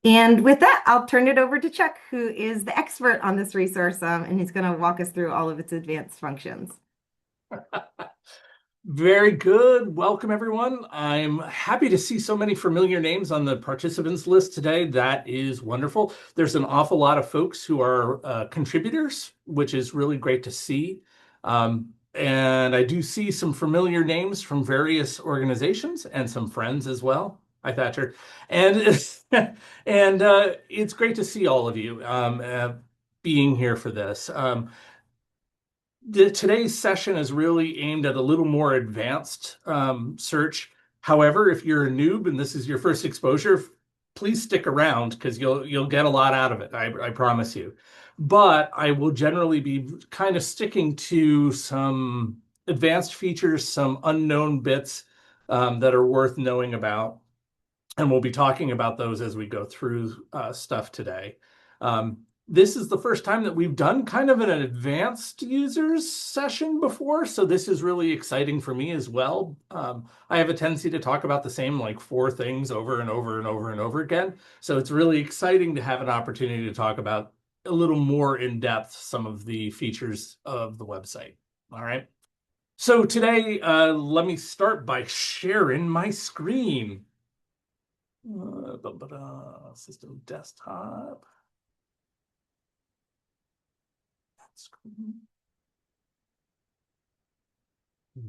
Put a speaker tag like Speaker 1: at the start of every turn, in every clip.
Speaker 1: And with that, I'll turn it over to Chuck, who is the expert on this resource, and he's going to walk us through all of its advanced functions.
Speaker 2: Very good. Welcome, everyone. I'm happy to see so many familiar names on the participants list today. That is wonderful. There's an awful lot of folks who are contributors, which is really great to see. And I do see some familiar names from various organizations and some friends as well. Hi, Thatcher. And it's great to see all of you being here for this. Today's session is really aimed at a little more advanced search. However, if you're a noob and this is your first exposure, please stick around because you'll get a lot out of it. I promise you. But I will generally be kind of sticking to some advanced features, some unknown bits that are worth knowing about, and we'll be talking about those as we go through stuff today. This is the first time that we've done kind of an advanced users session before, so this is really exciting for me as well. I have a tendency to talk about the same like 4 things over and over and over and over again, so it's really exciting to have an opportunity to talk about a little more in depth some of the features of the website. All right. So today, let me start by sharing my screen. System desktop.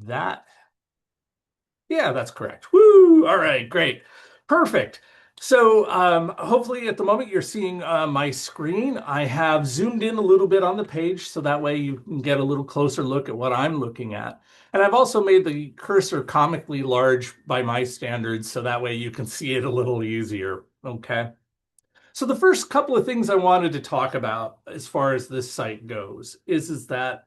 Speaker 2: That, yeah, that's correct. Woo! All right, great. Perfect. So hopefully at the moment you're seeing my screen. I have zoomed in a little bit on the page so that way you can get a little closer look at what I'm looking at. And I've also made the cursor comically large by my standards so that way you can see it a little easier. Okay. So the first couple of things I wanted to talk about as far as this site goes is that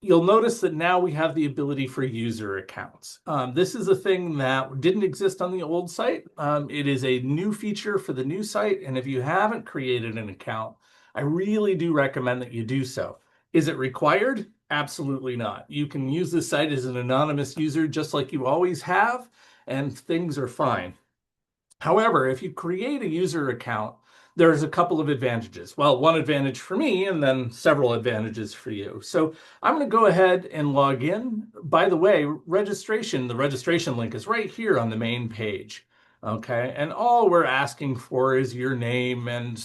Speaker 2: you'll notice that now we have the ability for user accounts. This is a thing that didn't exist on the old site. It is a new feature for the new site, and if you haven't created an account, I really do recommend that you do so. Is it required? Absolutely not. You can use this site as an anonymous user just like you always have, and things are fine. However, if you create a user account, there's a couple of advantages. Well, one advantage for me and then several advantages for you. So I'm going to go ahead and log in. By the way, the registration link is right here on the main page. Okay. And all we're asking for is your name and,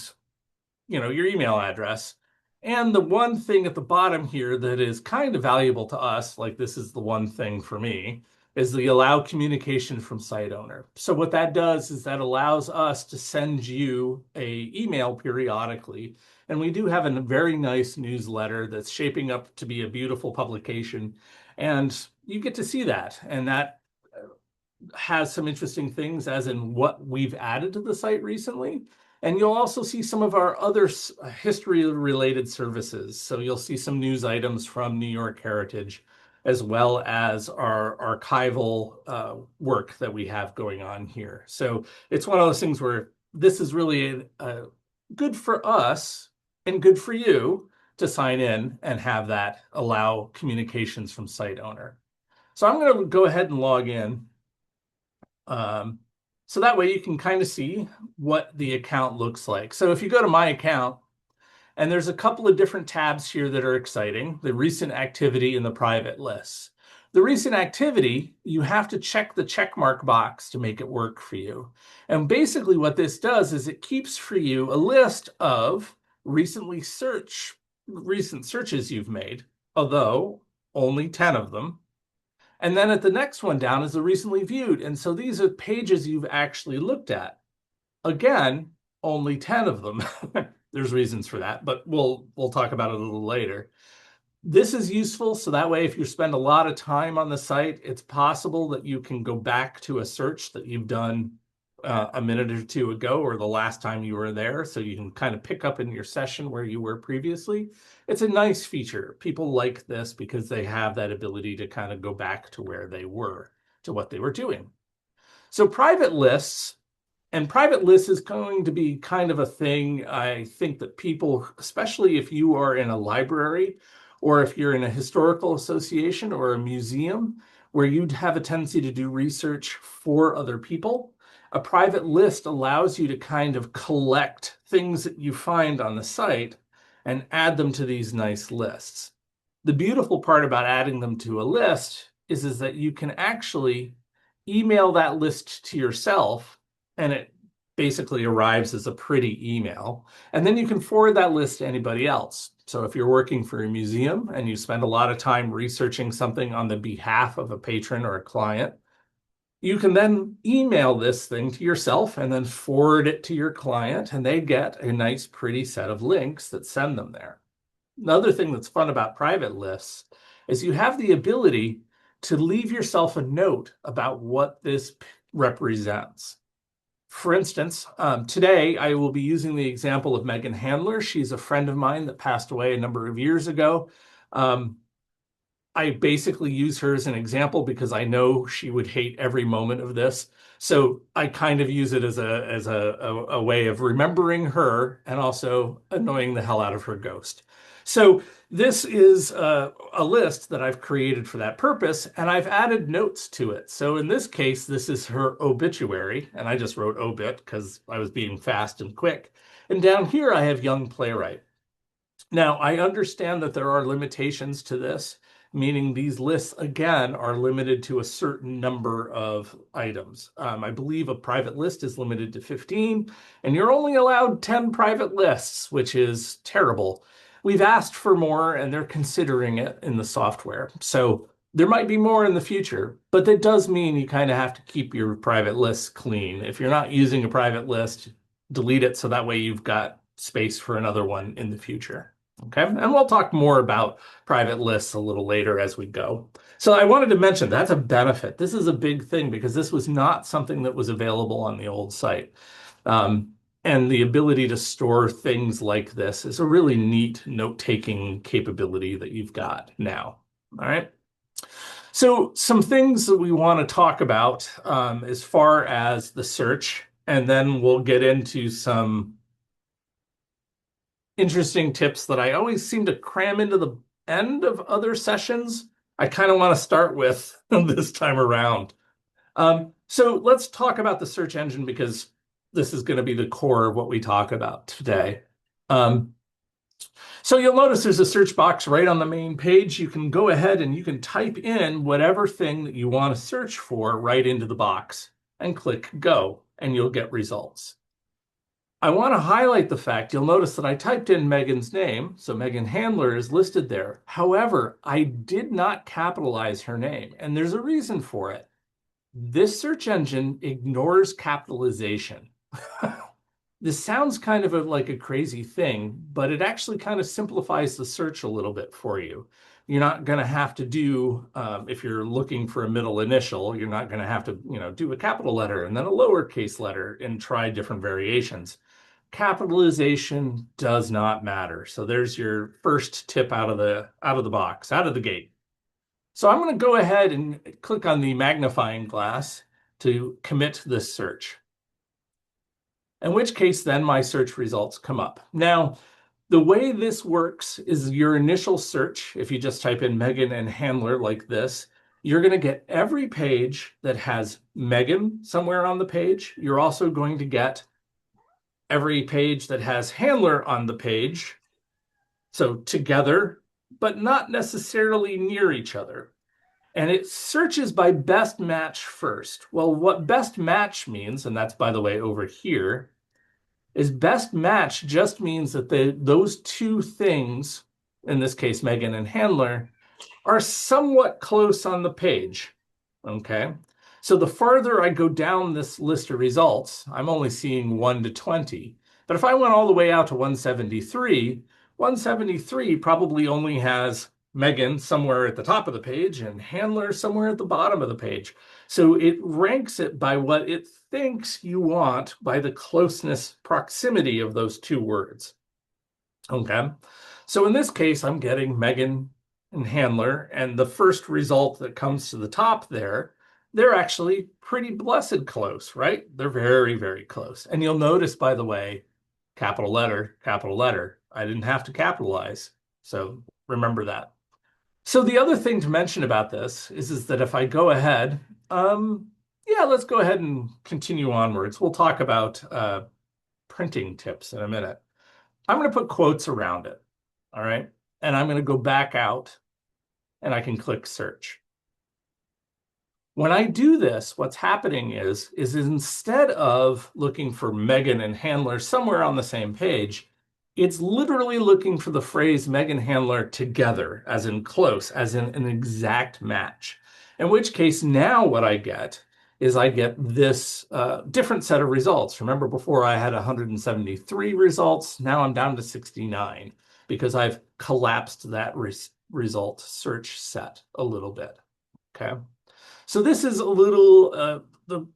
Speaker 2: your email address. And the one thing at the bottom here that is kind of valuable to us, like this is the one thing for me, is the allow communication from site owner. So what that does is that allows us to send you a email periodically. And we do have a very nice newsletter that's shaping up to be a beautiful publication. And you get to see that. And that has some interesting things as in what we've added to the site recently. And you'll also see some of our other history-related services. So you'll see some news items from New York Heritage, as well as our archival work that we have going on here. So it's one of those things where this is really good for us and good for you to sign in and have that allow communications from site owner. So I'm going to go ahead and log in. So that way you can kind of see what the account looks like. So if you go to my account, and there's a couple of different tabs here that are exciting, the recent activity and the private lists. The recent activity, you have to check the checkmark box to make it work for you. And basically what this does is it keeps for you a list of recent searches you've made, although only 10 of them. And then at the next one down is the recently viewed. And so these are pages you've actually looked at. Again, only 10 of them. There's reasons for that, but we'll talk about it a little later. This is useful, so that way if you spend a lot of time on the site, it's possible that you can go back to a search that you've done a minute or two ago or the last time you were there, so you can kind of pick up in your session where you were previously. It's a nice feature. People like this because they have that ability to kind of go back to where they were, to what they were doing. So private lists is going to be kind of a thing I think that people, especially if you are in a library or if you're in a historical association or a museum, where you'd have a tendency to do research for other people. A private list allows you to kind of collect things that you find on the site and add them to these nice lists. The beautiful part about adding them to a list is that you can actually email that list to yourself, and it basically arrives as a pretty email. And then you can forward that list to anybody else. So if you're working for a museum and you spend a lot of time researching something on the behalf of a patron or a client, you can then email this thing to yourself and then forward it to your client, and they get a nice, pretty set of links that send them there. Another thing that's fun about private lists is you have the ability to leave yourself a note about what this represents. For instance, today I will be using the example of Megan Handler. She's a friend of mine that passed away a number of years ago. I basically use her as an example because I know she would hate every moment of this. So I kind of use it as a way of remembering her and also annoying the hell out of her ghost. So this is a list that I've created for that purpose, and I've added notes to it. So in this case, this is her obituary, and I just wrote obit because I was being fast and quick. And down here, I have young playwright. Now, I understand that there are limitations to this, meaning these lists, again, are limited to a certain number of items. I believe a private list is limited to 15, and you're only allowed 10 private lists, which is terrible. We've asked for more, and they're considering it in the software. So there might be more in the future, but that does mean you kind of have to keep your private lists clean. If you're not using a private list, delete it so that way you've got space for another one in the future. Okay, and we'll talk more about private lists a little later as we go. So I wanted to mention that's a benefit. This is a big thing because this was not something that was available on the old site. And the ability to store things like this is a really neat note-taking capability that you've got now. All right. So some things that we want to talk about as far as the search, and then we'll get into some interesting tips that I always seem to cram into the end of other sessions. I kind of want to start with this time around. So let's talk about the search engine because this is going to be the core of what we talk about today. So you'll notice there's a search box right on the main page. You can go ahead and you can type in whatever thing that you want to search for right into the box and click go, and you'll get results. I want to highlight the fact you'll notice that I typed in Megan's name, so Megan Handler is listed there. However, I did not capitalize her name, and there's a reason for it. This search engine ignores capitalization. This sounds kind of like a crazy thing, but it actually kind of simplifies the search a little bit for you. You're not going to have to do, if you're looking for a middle initial, you're not going to have to, do a capital letter and then a lowercase letter and try different variations. Capitalization does not matter. So there's your first tip out of the box, out of the gate. So I'm going to go ahead and click on the magnifying glass to commit this search. In which case, then my search results come up. Now, the way this works is your initial search, if you just type in Megan and Handler like this, you're going to get every page that has Megan somewhere on the page. You're also going to get every page that has Handler on the page. So together, but not necessarily near each other. And it searches by best match first. Well, what best match means, and that's, by the way, over here, is best match just means that those two things, in this case, Megan and Handler, are somewhat close on the page. Okay. So the farther I go down this list of results, I'm only seeing 1 to 20. But if I went all the way out to 173, 173 probably only has Megan somewhere at the top of the page and Handler somewhere at the bottom of the page. So it ranks it by what it thinks you want by the closeness proximity of those two words. Okay. So in this case, I'm getting Megan and Handler, and the first result that comes to the top there, they're actually pretty blessed close, right? They're very, very close. And you'll notice, by the way, capital letter, I didn't have to capitalize. So remember that. So the other thing to mention about this is that if I go ahead, yeah, let's go ahead and continue onwards. We'll talk about printing tips in a minute. I'm going to put quotes around it. All right. And I'm going to go back out and I can click search. When I do this, what's happening is instead of looking for Megan and Handler somewhere on the same page, it's literally looking for the phrase Megan Handler together, as in close, as in an exact match. In which case, now what I get is I get this different set of results. Remember before I had 173 results, now I'm down to 69 because I've collapsed that result search set a little bit. Okay. So this is a little the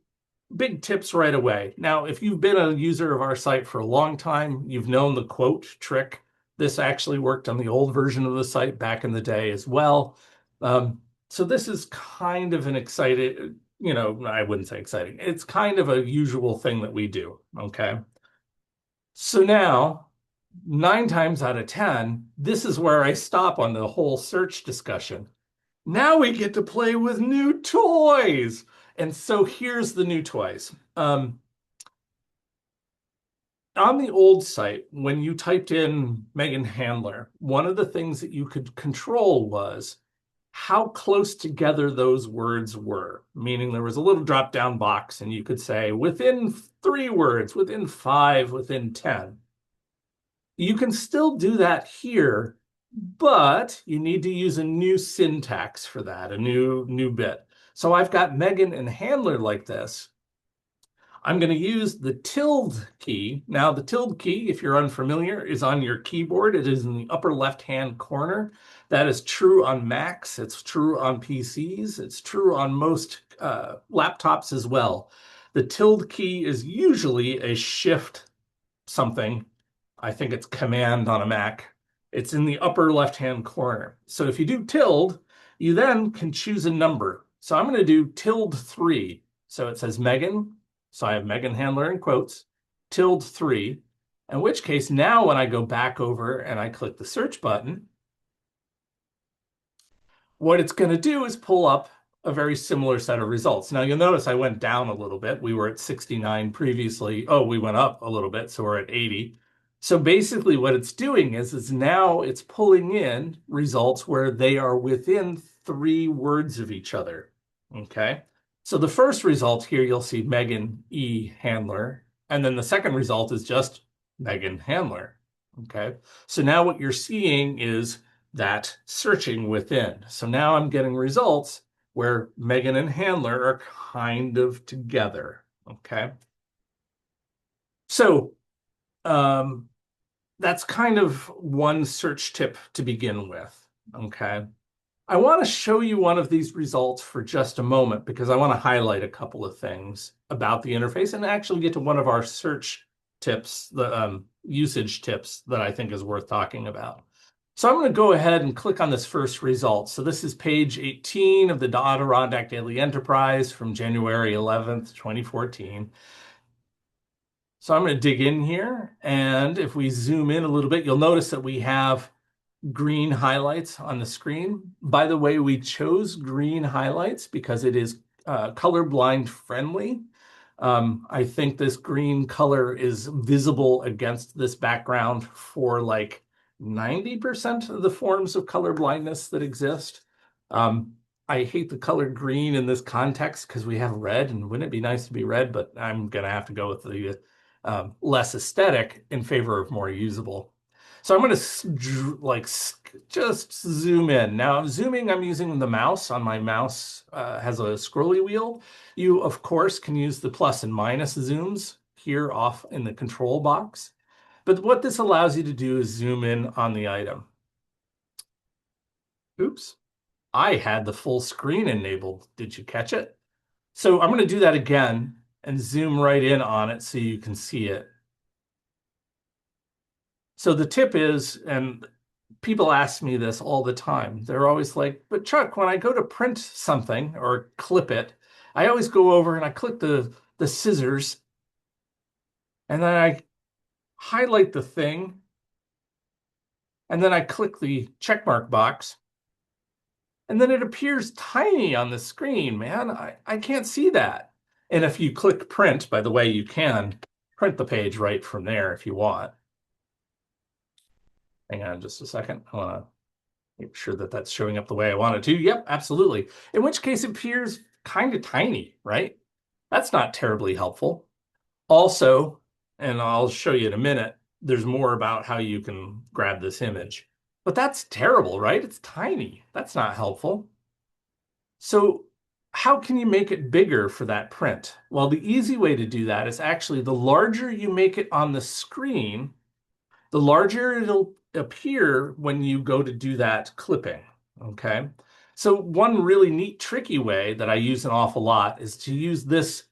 Speaker 2: big tips right away. Now, if you've been a user of our site for a long time, you've known the quote trick. This actually worked on the old version of the site back in the day as well. So this is kind of an exciting, I wouldn't say exciting. It's kind of a usual thing that we do. Okay. So now, 9 times out of 10, this is where I stop on the whole search discussion. Now we get to play with new toys. And so here's the new toys. On the old site, when you typed in Megan Handler, one of the things that you could control was how close together those words were, meaning there was a little drop down box and you could say within 3 words, within 5, within 10. You can still do that here, but you need to use a new syntax for that, a new bit. So I've got Megan and Handler like this. I'm going to use the tilde key. Now, the tilde key, if you're unfamiliar, is on your keyboard. It is in the upper left-hand corner. That is true on Macs. It's true on PCs. It's true on most laptops as well. The tilde key is usually a shift something. I think it's command on a Mac. It's in the upper left-hand corner. So if you do tilde, you then can choose a number. So I'm going to do tilde 3. So it says Megan. So I have Megan Handler in quotes, tilde 3, in which case now when I go back over and I click the search button, what it's going to do is pull up a very similar set of results. Now you'll notice I went down a little bit. We were at 69 previously. Oh, we went up a little bit, so we're at 80. So basically what it's doing is now it's pulling in results where they are within 3 words of each other. Okay. So the first result here, you'll see Megan E. Handler. And then the second result is just Megan Handler. Okay. So now what you're seeing is that searching within. So now I'm getting results where Megan and Handler are kind of together. Okay. So that's kind of one search tip to begin with. Okay. I want to show you one of these results for just a moment because I want to highlight a couple of things about the interface and actually get to one of our search tips, the usage tips that I think is worth talking about. So I'm going to go ahead and click on this first result. So this is page 18 of the Adirondack Daily Enterprise from January 11th, 2014. So I'm going to dig in here, and if we zoom in a little bit, you'll notice that we have green highlights on the screen. By the way, we chose green highlights because it is colorblind friendly. I think this green color is visible against this background for like 90% of the forms of color blindness that exist. I hate the color green in this context because we have red, and wouldn't it be nice to be red? But I'm going to have to go with the less aesthetic in favor of more usable. So I'm going to like just zoom in. Now I'm zooming, I'm using the mouse on my mouse has a scrolly wheel. You, of course, can use the plus and minus zooms here off in the control box. But what this allows you to do is zoom in on the item. Oops, I had the full screen enabled. Did you catch it? So I'm going to do that again and zoom right in on it so you can see it. So the tip is, and people ask me this all the time. They're always like, but Chuck, when I go to print something or clip it, I always go over and I click the scissors and then I highlight the thing and then I click the checkmark box And then it appears tiny on the screen, man. I can't see that. And if you click print, by the way, you can print the page right from there if you want. Hang on just a second. I want to make sure that that's showing up the way I want it to. Yep, absolutely. In which case it appears kind of tiny, right? That's not terribly helpful. Also, and I'll show you in a minute, there's more about how you can grab this image. But that's terrible, right? It's tiny. That's not helpful. So how can you make it bigger for that print? Well, the easy way to do that is actually the larger you make it on the screen, the larger it'll appear when you go to do that clipping, okay? So one really neat, tricky way that I use an awful lot is to use this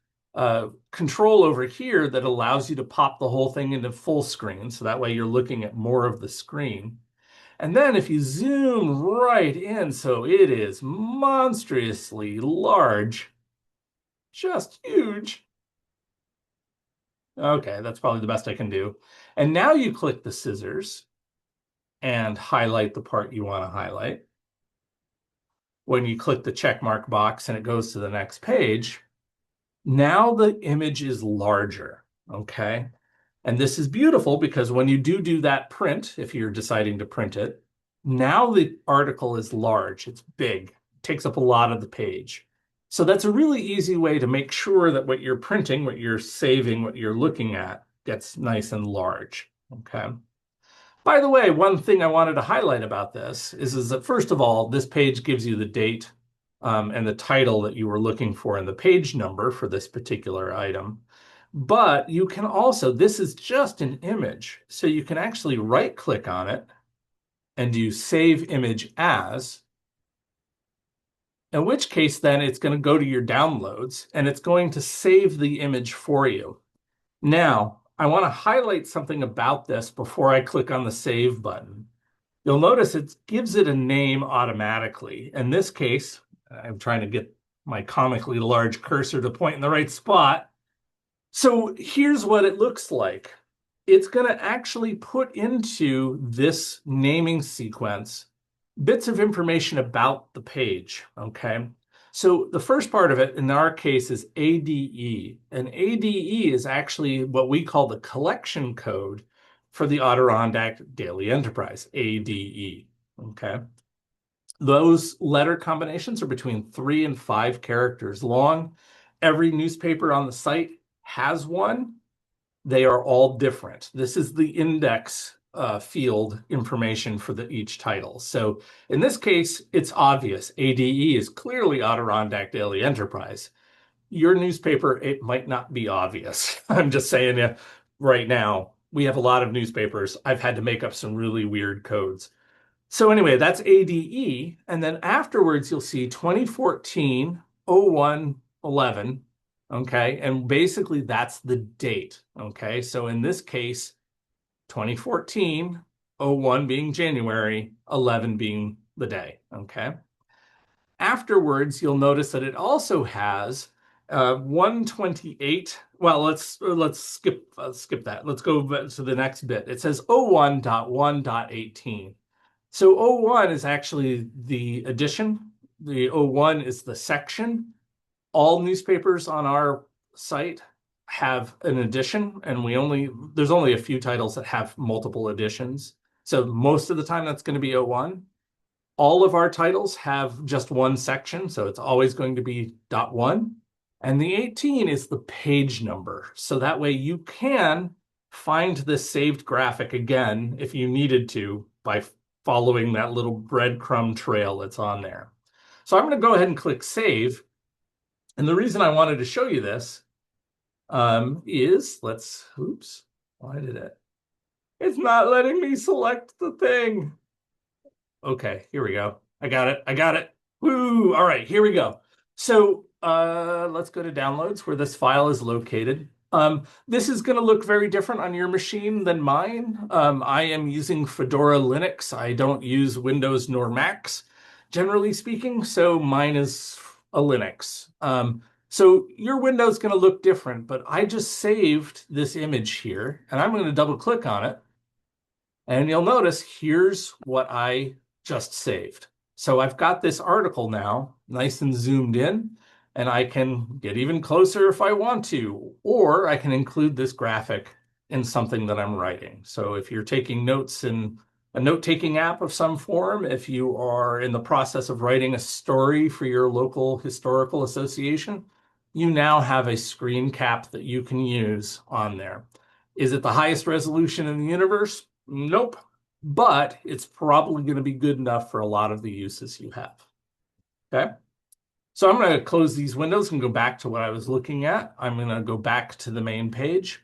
Speaker 2: control over here that allows you to pop the whole thing into full screen. So that way you're looking at more of the screen. And then if you zoom right in, so it is monstrously large, just huge. Okay, that's probably the best I can do. And now you click the scissors and highlight the part you want to highlight. When you click the check mark box and it goes to the next page, now the image is larger, okay? And this is beautiful because when you do that print, if you're deciding to print it, now the article is large, it's big, it takes up a lot of the page. So that's a really easy way to make sure that what you're printing, what you're saving, what you're looking at gets nice and large, okay? By the way, one thing I wanted to highlight about this is that first of all, this page gives you the date and the title that you were looking for and the page number for this particular item. But you can also, this is just an image, so you can actually right click on it and do save image as, in which case then it's going to go to your downloads and it's going to save the image for you. Now, I want to highlight something about this before I click on the save button. You'll notice it gives it a name automatically. In this case, I'm trying to get my comically large cursor to point in the right spot. So here's what it looks like. It's going to actually put into this naming sequence bits of information about the page, okay? So the first part of it, in our case, is ADE. And ADE is actually what we call the collection code for the Adirondack Daily Enterprise, ADE, okay? Those letter combinations are between 3 and 5 characters long. Every newspaper on the site has one. They are all different. This is the index field information for each title. So in this case, it's obvious. ADE is clearly Adirondack Daily Enterprise. Your newspaper, it might not be obvious. I'm just saying you right now, we have a lot of newspapers. I've had to make up some really weird codes. So anyway, that's ADE. And then afterwards, you'll see 2014 01 11. Okay. And basically, that's the date. Okay. So in this case, 2014 01 being January, 11 being the day. Okay. Afterwards, you'll notice that it also has 128. Well, let's skip that. Let's go to the next bit. It says 01.1.18. So O1 is actually the edition. The O1 is the section. All newspapers on our site have an edition, and there's only a few titles that have multiple editions. So most of the time that's going to be O1. All of our titles have just one section, so it's always going to be .1. And the 18 is the page number. So that way you can find this saved graphic again if you needed to by following that little breadcrumb trail that's on there. So I'm going to go ahead and click save. And the reason I wanted to show you this is, why did it's not letting me select the thing. Okay, here we go. I got it. Woo! All right, here we go. So let's go to downloads where this file is located. This is going to look very different on your machine than mine. I am using Fedora Linux. I don't use Windows nor Macs, generally speaking, so mine is a Linux. So your window is going to look different, but I just saved this image here, and I'm going to double click on it, and you'll notice here's what I just saved. So I've got this article now, nice and zoomed in, and I can get even closer if I want to, or I can include this graphic in something that I'm writing. So if you're taking notes in a note-taking app of some form, if you are in the process of writing a story for your local historical association, you now have a screen cap that you can use on there. Is it the highest resolution in the universe? Nope, but it's probably going to be good enough for a lot of the uses you have. Okay. So I'm going to close these windows and go back to what I was looking at. I'm going to go back to the main page.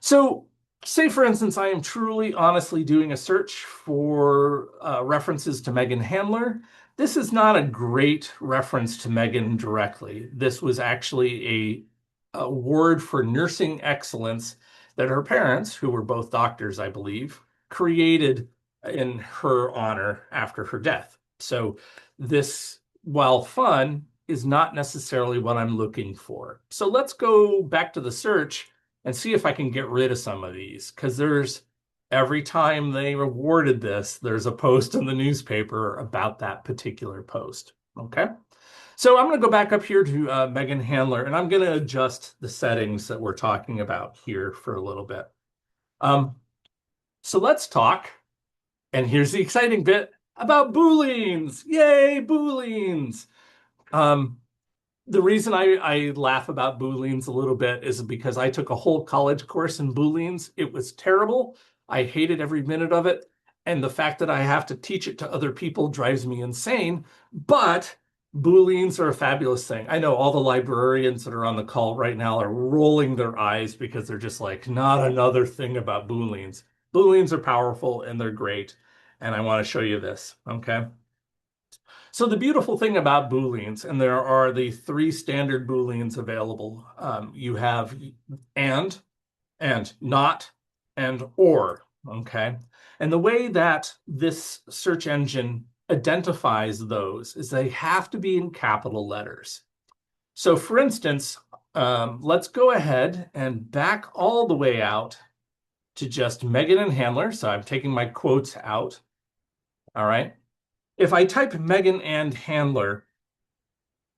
Speaker 2: So say, for instance, I am truly, honestly doing a search for references to Megan Handler. This is not a great reference to Megan directly. This was actually a award for nursing excellence that her parents, who were both doctors, I believe, created in her honor after her death. So this, while fun, is not necessarily what I'm looking for. So let's go back to the search and see if I can get rid of some of these, because every time they awarded this, there's a post in the newspaper about that particular post. Okay. So I'm going to go back up here to Megan Handler, and I'm going to adjust the settings that we're talking about here for a little bit. Um, so let's talk, and here's the exciting bit about booleans. Yay, booleans. Um, the reason I laugh about Booleans a little bit is because I took a whole college course in Booleans. It was terrible. I hated every minute of it. And the fact that I have to teach it to other people drives me insane. But Booleans are a fabulous thing. I know all the librarians that are on the call right now are rolling their eyes because they're just like, not another thing about Booleans. Booleans are powerful and they're great. And I want to show you this, okay? So the beautiful thing about Booleans, and there are the three standard Booleans available. You have and not, and or, okay? And the way that this search engine identifies those is they have to be in capital letters. So for instance, let's go ahead and back all the way out to just Megan and Handler. So I'm taking my quotes out, all right? If I type Megan and Handler,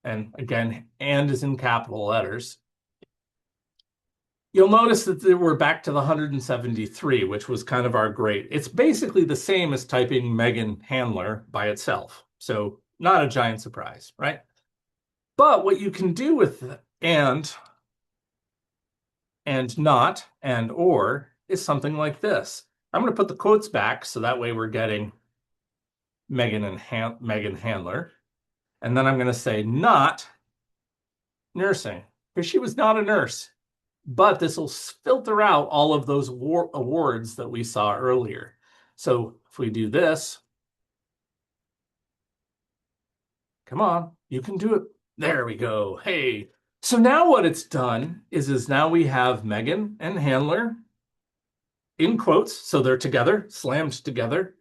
Speaker 2: and again, and is in capital letters, you'll notice that we're back to the 173, which was kind of our grade. It's basically the same as typing Megan Handler by itself. So not a giant surprise, right? But what you can do with and not, and or is something like this. I'm going to put the quotes back so that way we're getting Megan Handler. And then I'm going to say not nursing, because she was not a nurse. But this will filter out all of those awards that we saw earlier. So if we do this, come on, you can do it. There we go. Hey. So now what it's done is now we have Megan and Handler in quotes. So they're together, slammed together,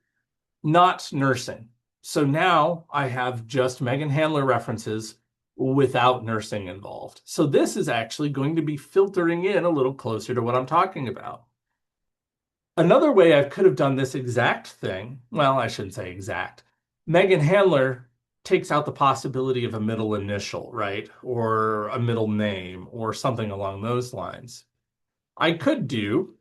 Speaker 2: not nursing. So now I have just Megan Handler references without nursing involved. So this is actually going to be filtering in a little closer to what I'm talking about. Another way I could have done this exact thing, well, I shouldn't say exact. Megan Handler takes out the possibility of a middle initial, right? Or a middle name or something along those lines. I could do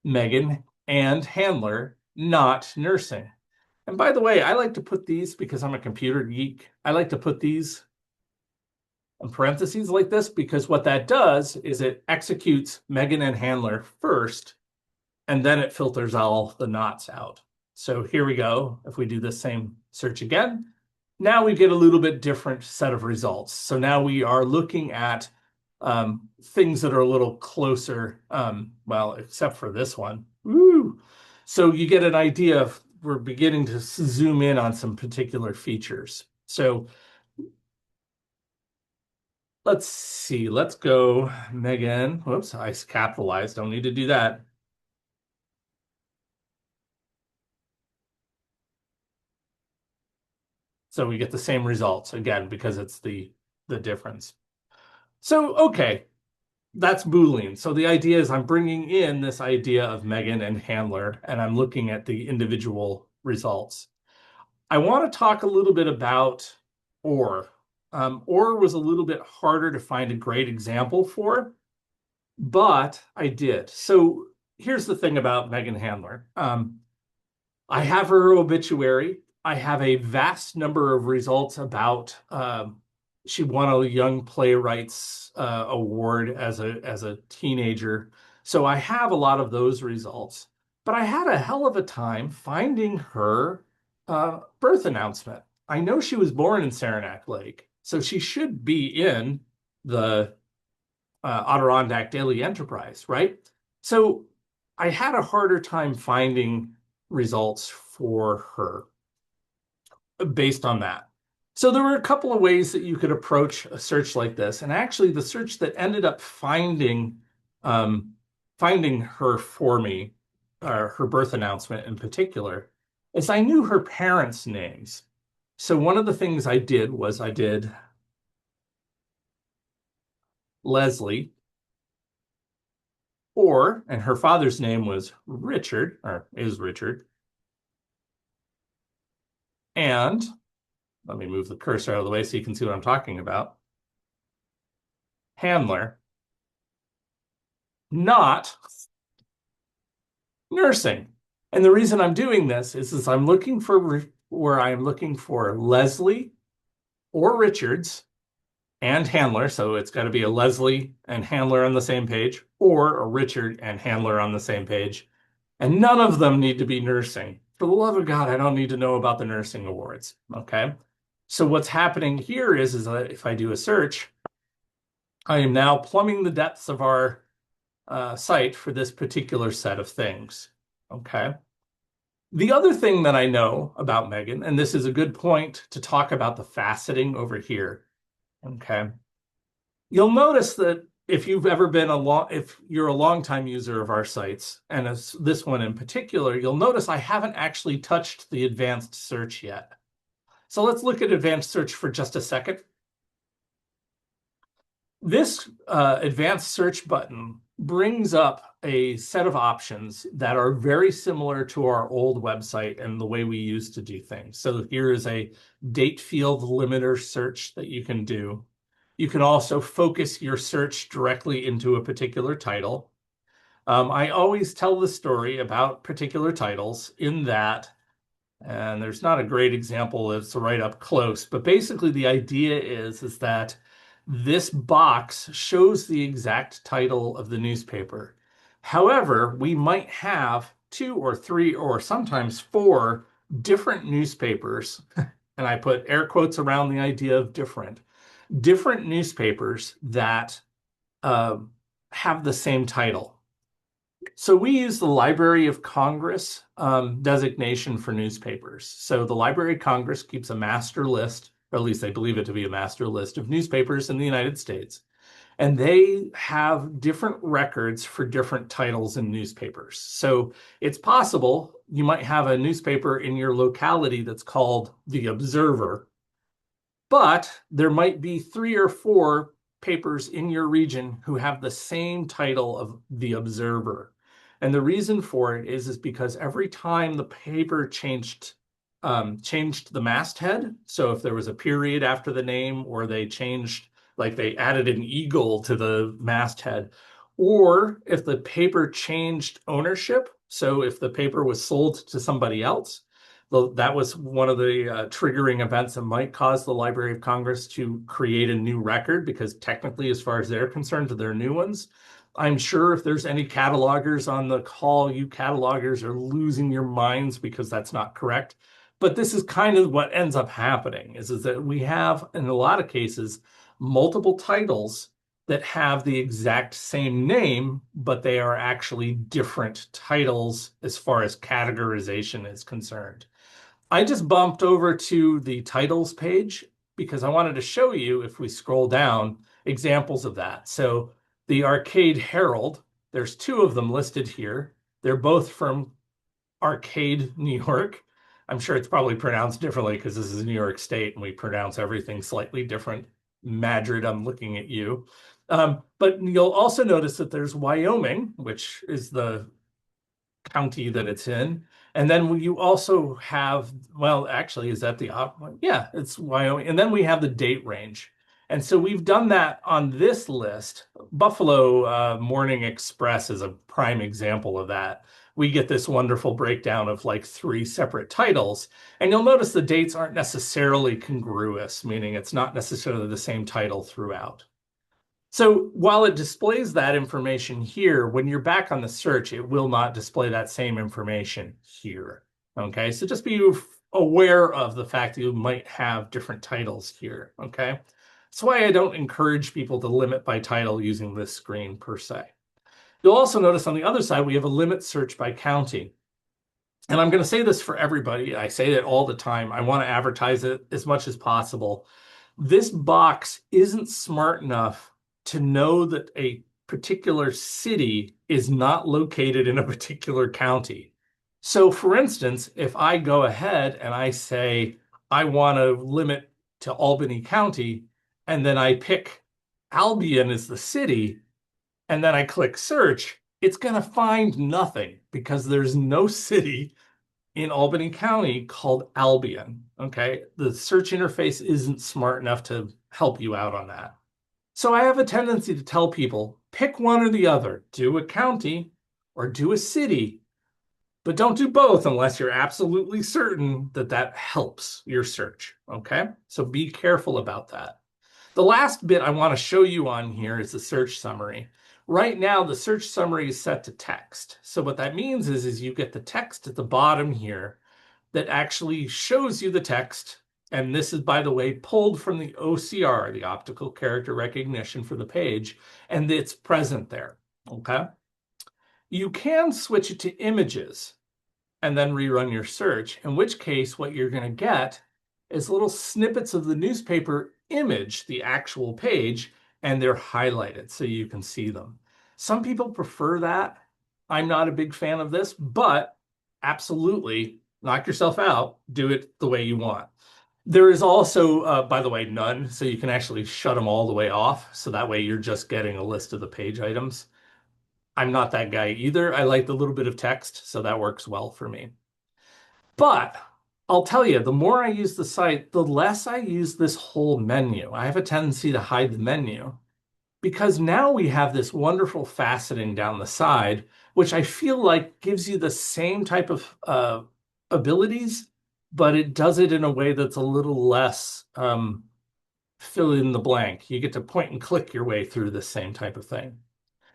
Speaker 2: Megan and Handler, not nursing. And by the way, I like to put these because I'm a computer geek. I like to put these in parentheses like this because what that does is it executes Megan and Handler first, and then it filters all the knots out. So here we go. If we do the same search again, now we get a little bit different set of results. So now we are looking at things that are a little closer, well, except for this one. Woo! So you get an idea of we're beginning to zoom in on some particular features. So let's see. Let's go, Megan. Whoops, I capitalized. Don't need to do that. So we get the same results again because it's the difference. So, okay. that's Boolean. So the idea is I'm bringing in this idea of Megan and Handler, and I'm looking at the individual results. I want to talk a little bit about or. Or was a little bit harder to find a great example for, but I did. So here's the thing about Megan Handler. I have her obituary. I have a vast number of results about she won a Young Playwrights Award as a teenager. So I have a lot of those results. But I had a hell of a time finding her birth announcement. I know she was born in Saranac Lake, so she should be in the Adirondack Daily Enterprise, right? So I had a harder time finding results for her based on that. So there were a couple of ways that you could approach a search like this. And actually, the search that ended up um, finding her for me, her birth announcement in particular, is I knew her parents' names. So one of the things I did was I did Leslie, and her father's name was Richard, or is Richard. And let me move the cursor out of the way so you can see what I'm talking about. Handler, not nursing. And the reason I'm doing this is I'm looking for where I'm looking for Leslie or Richards and Handler. So it's got to be a Leslie and Handler on the same page, or a Richard and Handler on the same page. And none of them need to be nursing. For the love of God, I don't need to know about the nursing awards. Okay. So what's happening here is that if I do a search, I am now plumbing the depths of our site for this particular set of things. Okay. The other thing that I know about Megan, and this is a good point to talk about the faceting over here. Okay. You'll notice that if you've ever been if you're a longtime user of our sites, and as this one in particular, you'll notice I haven't actually touched the advanced search yet. So let's look at advanced search for just a second. This advanced search button brings up a set of options that are very similar to our old website and the way we used to do things. So here is a date field limiter search that you can do. You can also focus your search directly into a particular title. I always tell the story about particular titles in that, and there's not a great example that's right up close, but basically the idea is that this box shows the exact title of the newspaper. However, we might have 2 or 3 or sometimes 4 different newspapers, and I put air quotes around the idea of different newspapers that have the same title. So we use the Library of Congress designation for newspapers. So the Library of Congress keeps a master list, or at least they believe it to be a master list of newspapers in the United States. And they have different records for different titles in newspapers. So it's possible you might have a newspaper in your locality that's called The Observer, but there might be 3 or 4 papers in your region who have the same title of The Observer. And the reason for it is because every time the paper changed the masthead, so if there was a period after the name, or they changed, like they added an eagle to the masthead, or if the paper changed ownership, so if the paper was sold to somebody else, that was one of the triggering events that might cause the Library of Congress to create a new record, because technically, as far as they're concerned, they're new ones. I'm sure if there's any catalogers on the call, you catalogers are losing your minds because that's not correct. But this is kind of what ends up happening is that we have, in a lot of cases, multiple titles that have the exact same name, but they are actually different titles as far as categorization is concerned. I just bumped over to the titles page because I wanted to show you, if we scroll down, examples of that. So the Arcade Herald, there's 2 of them listed here. They're both from Arcade, New York. I'm sure it's probably pronounced differently because this is New York State and we pronounce everything slightly different. Madrid, I'm looking at you. But you'll also notice that there's Wyoming, which is the county that it's in. And then you also have, well, actually, is that the yeah, it's Wyoming. And then we have the date range. And so we've done that on this list. Buffalo Morning Express is a prime example of that. We get this wonderful breakdown of like three separate titles. And you'll notice the dates aren't necessarily congruous, meaning it's not necessarily the same title throughout. So while it displays that information here, when you're back on the search, it will not display that same information here. Okay, so just be aware of the fact that you might have different titles here. Okay, that's why I don't encourage people to limit by title using this screen per se. You'll also notice on the other side, we have a limit search by county. And I'm going to say this for everybody. I say it all the time. I want to advertise it as much as possible. This box isn't smart enough to know that a particular city is not located in a particular county. So, for instance, if I go ahead and I say I want to limit to Albany County, and then I pick Albion as the city, and then I click search, it's going to find nothing because there's no city in Albany County called Albion. Okay. The search interface isn't smart enough to help you out on that. So I have a tendency to tell people pick one or the other, do a county or do a city, but don't do both unless you're absolutely certain that that helps your search. Okay. So be careful about that. The last bit I want to show you on here is the search summary. Right now, the search summary is set to text. So what that means is you get the text at the bottom here that actually shows you the text. And this is, by the way, pulled from the OCR, the optical character recognition for the page, and it's present there. Okay. You can switch it to images and then rerun your search, in which case what you're going to get is little snippets of the newspaper image, the actual page, and they're highlighted so you can see them. Some people prefer that. I'm not a big fan of this, but absolutely knock yourself out. Do it the way you want. There is also, by the way, none, so you can actually shut them all the way off. So that way you're just getting a list of the page items. I'm not that guy either. I like the little bit of text, so that works well for me. But I'll tell you, the more I use the site, the less I use this whole menu. I have a tendency to hide the menu because now we have this wonderful faceting down the side, which I feel like gives you the same type of abilities, but it does it in a way that's a little less fill in the blank. You get to point and click your way through the same type of thing.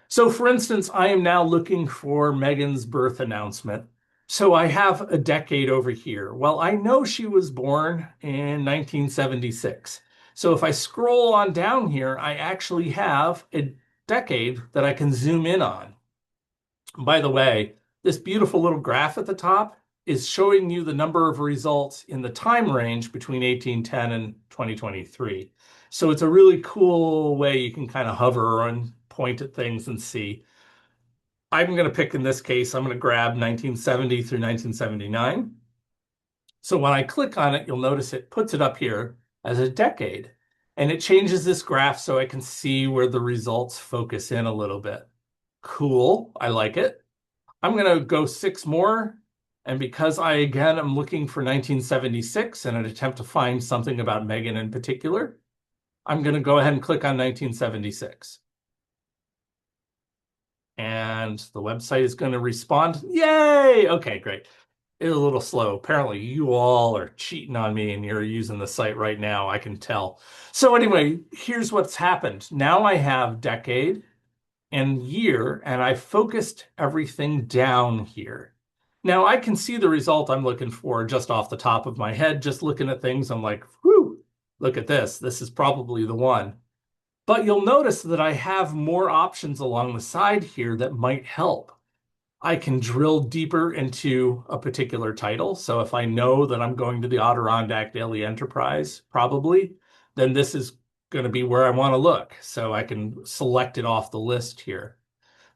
Speaker 2: So for instance, I am now looking for Megan's birth announcement. So I have a decade over here. Well, I know she was born in 1976. So if I scroll on down here, I actually have a decade that I can zoom in on. By the way, this beautiful little graph at the top is showing you the number of results in the time range between 1810 and 2023. So it's a really cool way you can kind of hover and point at things and see. I'm going to pick, in this case, I'm going to grab 1970 through 1979. So when I click on it, you'll notice it puts it up here as a decade. And it changes this graph so I can see where the results focus in a little bit. Cool. I like it. I'm going to go 6 more. And because I, again, am looking for 1976 in an attempt to find something about Megan in particular, I'm going to go ahead and click on 1976. And the website is going to respond. Yay! Okay, great. It's a little slow. Apparently, you all are cheating on me and you're using the site right now. I can tell. So anyway, here's what's happened. Now I have decade and year, and I focused everything down here. Now I can see the result I'm looking for just off the top of my head. Just looking at things, I'm like, whew, look at this. This is probably the one. But you'll notice that I have more options along the side here that might help. I can drill deeper into a particular title. So if I know that I'm going to the Adirondack Daily Enterprise, probably, then this is going to be where I want to look. So I can select it off the list here.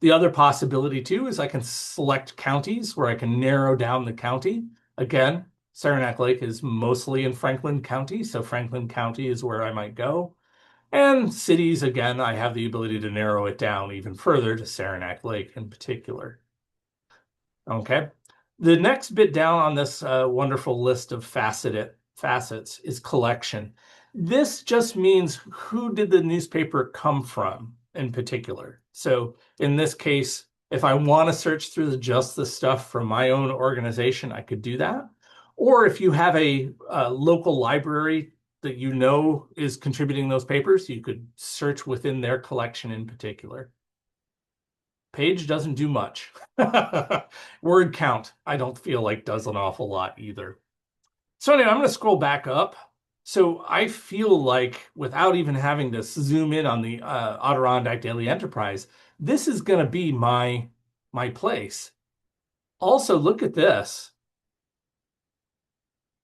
Speaker 2: The other possibility too is I can select counties where I can narrow down the county. Again, Saranac Lake is mostly in Franklin County, so Franklin County is where I might go. And cities, again, I have the ability to narrow it down even further to Saranac Lake in particular. Okay. The next bit down on this wonderful list of facets is collection. This just means who did the newspaper come from in particular. So in this case, if I want to search through just the stuff from my own organization, I could do that. Or if you have a local library that you know is contributing those papers, you could search within their collection in particular. Page doesn't do much. Word count, I don't feel like does an awful lot either. So anyway, I'm going to scroll back up. So I feel like without even having to zoom in on the Adirondack Daily Enterprise, this is going to be my place. Also, look at this.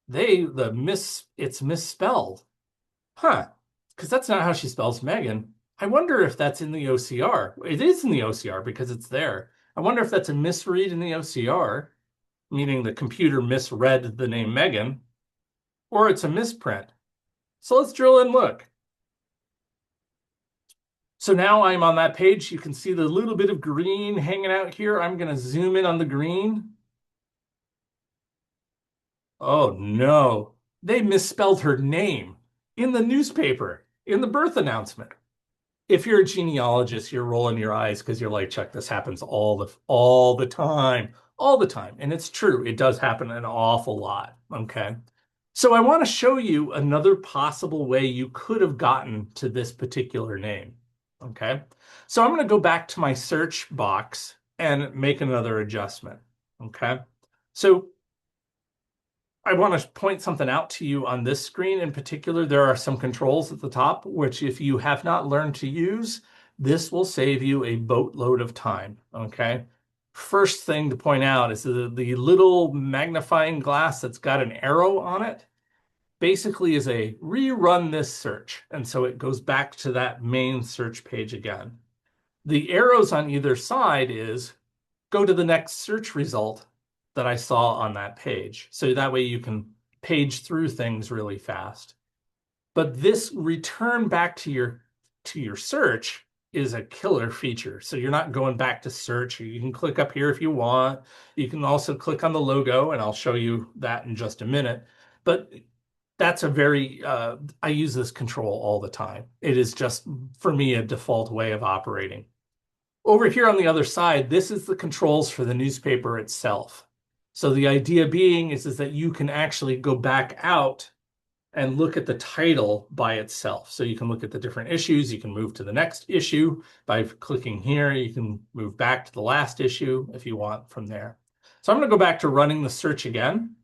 Speaker 2: It's misspelled. Huh. Because that's not how she spells Megan. I wonder if that's in the OCR. It is in the OCR because it's there. I wonder if that's a misread in the OCR, meaning the computer misread the name Megan, or it's a misprint. So let's drill and look. So now I'm on that page. You can see the little bit of green hanging out here. I'm going to zoom in on the green. Oh no, they misspelled her name in the newspaper, in the birth announcement. If you're a genealogist, you're rolling your eyes because you're like, Chuck, this happens all the time. And it's true. It does happen an awful lot. Okay. So I want to show you another possible way you could have gotten to this particular name. Okay. So I'm going to go back to my search box and make another adjustment. Okay. So I want to point something out to you on this screen in particular. There are some controls at the top, which if you have not learned to use, this will save you a boatload of time, okay? First thing to point out is the little magnifying glass that's got an arrow on it basically is a rerun this search. And so it goes back to that main search page again. The arrows on either side is go to the next search result that I saw on that page. So that way you can page through things really fast. But this return back to your search is a killer feature. So you're not going back to search. You can click up here if you want. You can also click on the logo, and I'll show you that in just a minute. But that's I use this control all the time. It is just, for me, a default way of operating. Over here on the other side, this is the controls for the newspaper itself. So the idea being is that you can actually go back out and look at the title by itself. So you can look at the different issues. You can move to the next issue by clicking here. You can move back to the last issue if you want from there. So I'm going to go back to running the search again.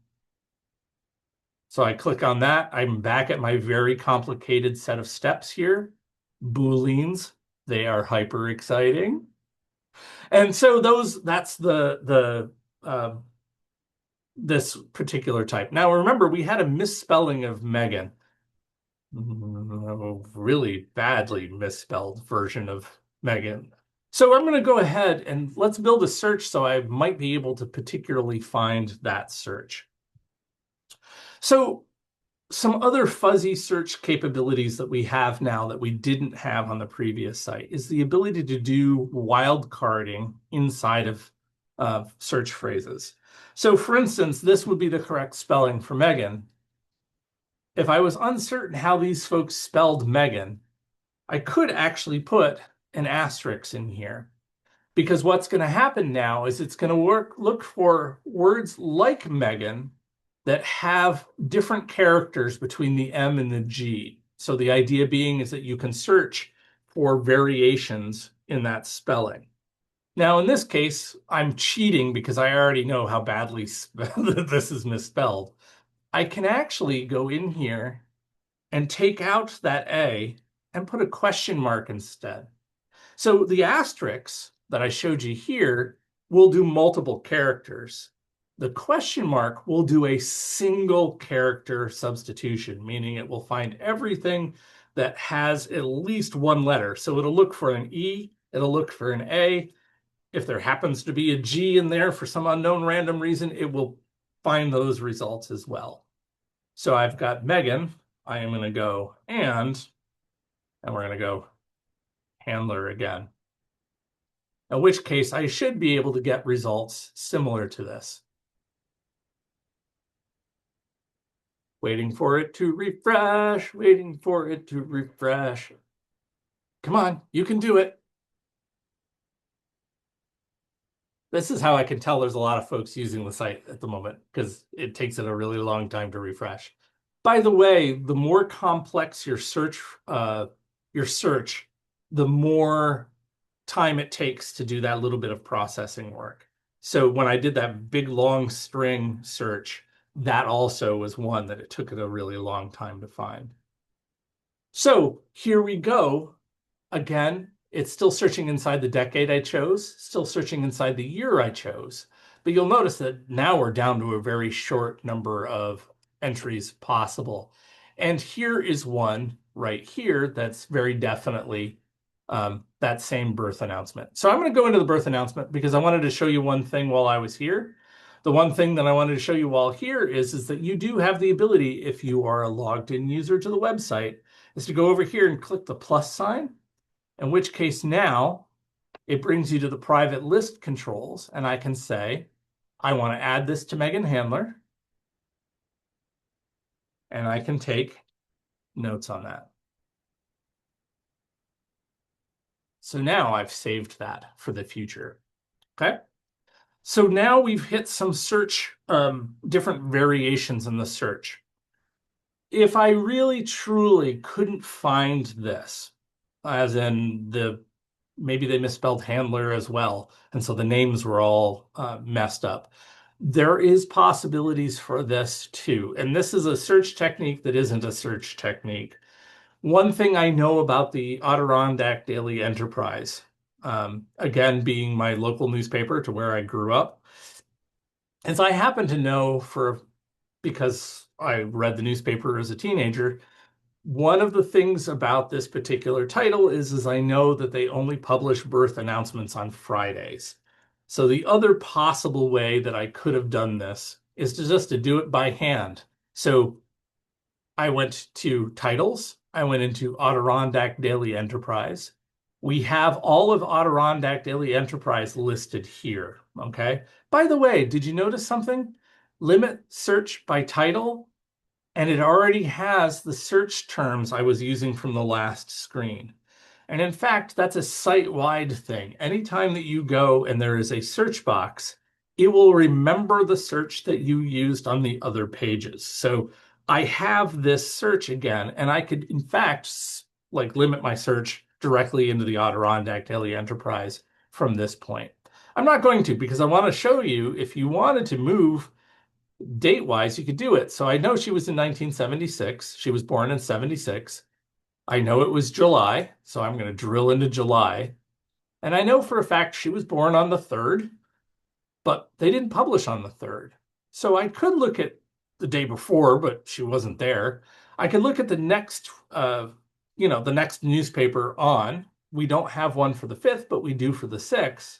Speaker 2: So I click on that. I'm back at my very complicated set of steps here. Booleans, they are hyper exciting. And so that's this particular type. Now remember, we had a misspelling of Megan. Really badly misspelled version of Megan. So I'm going to go ahead and let's build a search so I might be able to particularly find that search. So some other fuzzy search capabilities that we have now that we didn't have on the previous site is the ability to do wildcarding inside of search phrases. So for instance, this would be the correct spelling for Megan. If I was uncertain how these folks spelled Megan, I could actually put an asterisk in here. Because what's going to happen now is it's going to look for words like Megan that have different characters between the M and the G. So the idea being is that you can search for variations in that spelling. Now, in this case, I'm cheating because I already know how badly this is misspelled. I can actually go in here and take out that A and put a question mark instead. So the asterisks that I showed you here will do multiple characters. The question mark will do a single character substitution, meaning it will find everything that has at least one letter. So it'll look for an E, it'll look for an A. If there happens to be a G in there for some unknown random reason, it will find those results as well. So I've got Megan. I am going to go and And we're going to go handler again. In which case I should be able to get results similar to this. Waiting for it to refresh, waiting for it to refresh. Come on, you can do it. This is how I can tell there's a lot of folks using the site at the moment because it takes it a really long time to refresh. By the way, the more complex your search, the more time it takes to do that little bit of processing work. So when I did that big long string search, that also was one that it took it a really long time to find. So here we go. Again, it's still searching inside the decade I chose, still searching inside the year I chose. But you'll notice that now we're down to a very short number of entries possible. And here is one right here that's very definitely that same birth announcement. So I'm going to go into the birth announcement because I wanted to show you one thing while I was here. The one thing that I wanted to show you while here is that you do have the ability, if you are a logged in user to the website, is to go over here and click the plus sign, in which case now it brings you to the private list controls, and I can say, I want to add this to Megan Handler, and I can take notes on that. So now I've saved that for the future. Okay. So now we've hit some search, different variations in the search. If I really truly couldn't find this, as in maybe they misspelled handler as well, and so the names were all messed up, there is possibilities for this too. And this is a search technique that isn't a search technique. One thing I know about the Adirondack Daily Enterprise, again, being my local newspaper to where I grew up, is I happen to know because I read the newspaper as a teenager, one of the things about this particular title is I know that they only publish birth announcements on Fridays. So the other possible way that I could have done this is just to do it by hand. So I went to titles. I went into Adirondack Daily Enterprise. We have all of Adirondack Daily Enterprise listed here, okay? By the way, did you notice something? Limit search by title, and it already has the search terms I was using from the last screen. And in fact, that's a site-wide thing. Anytime that you go and there is a search box, it will remember the search that you used on the other pages. So I have this search again, and I could, in fact, limit my search directly into the Adirondack Daily Enterprise from this point. I'm not going to because I want to show you if you wanted to move date-wise, you could do it. So I know she was in 1976. She was born in 76. I know it was July, so I'm going to drill into July. And I know for a fact she was born on the 3rd, but they didn't publish on the 3rd. So I could look at the day before, but she wasn't there. I could look at the next, the next newspaper on. We don't have one for the 5th, but we do for the 6th.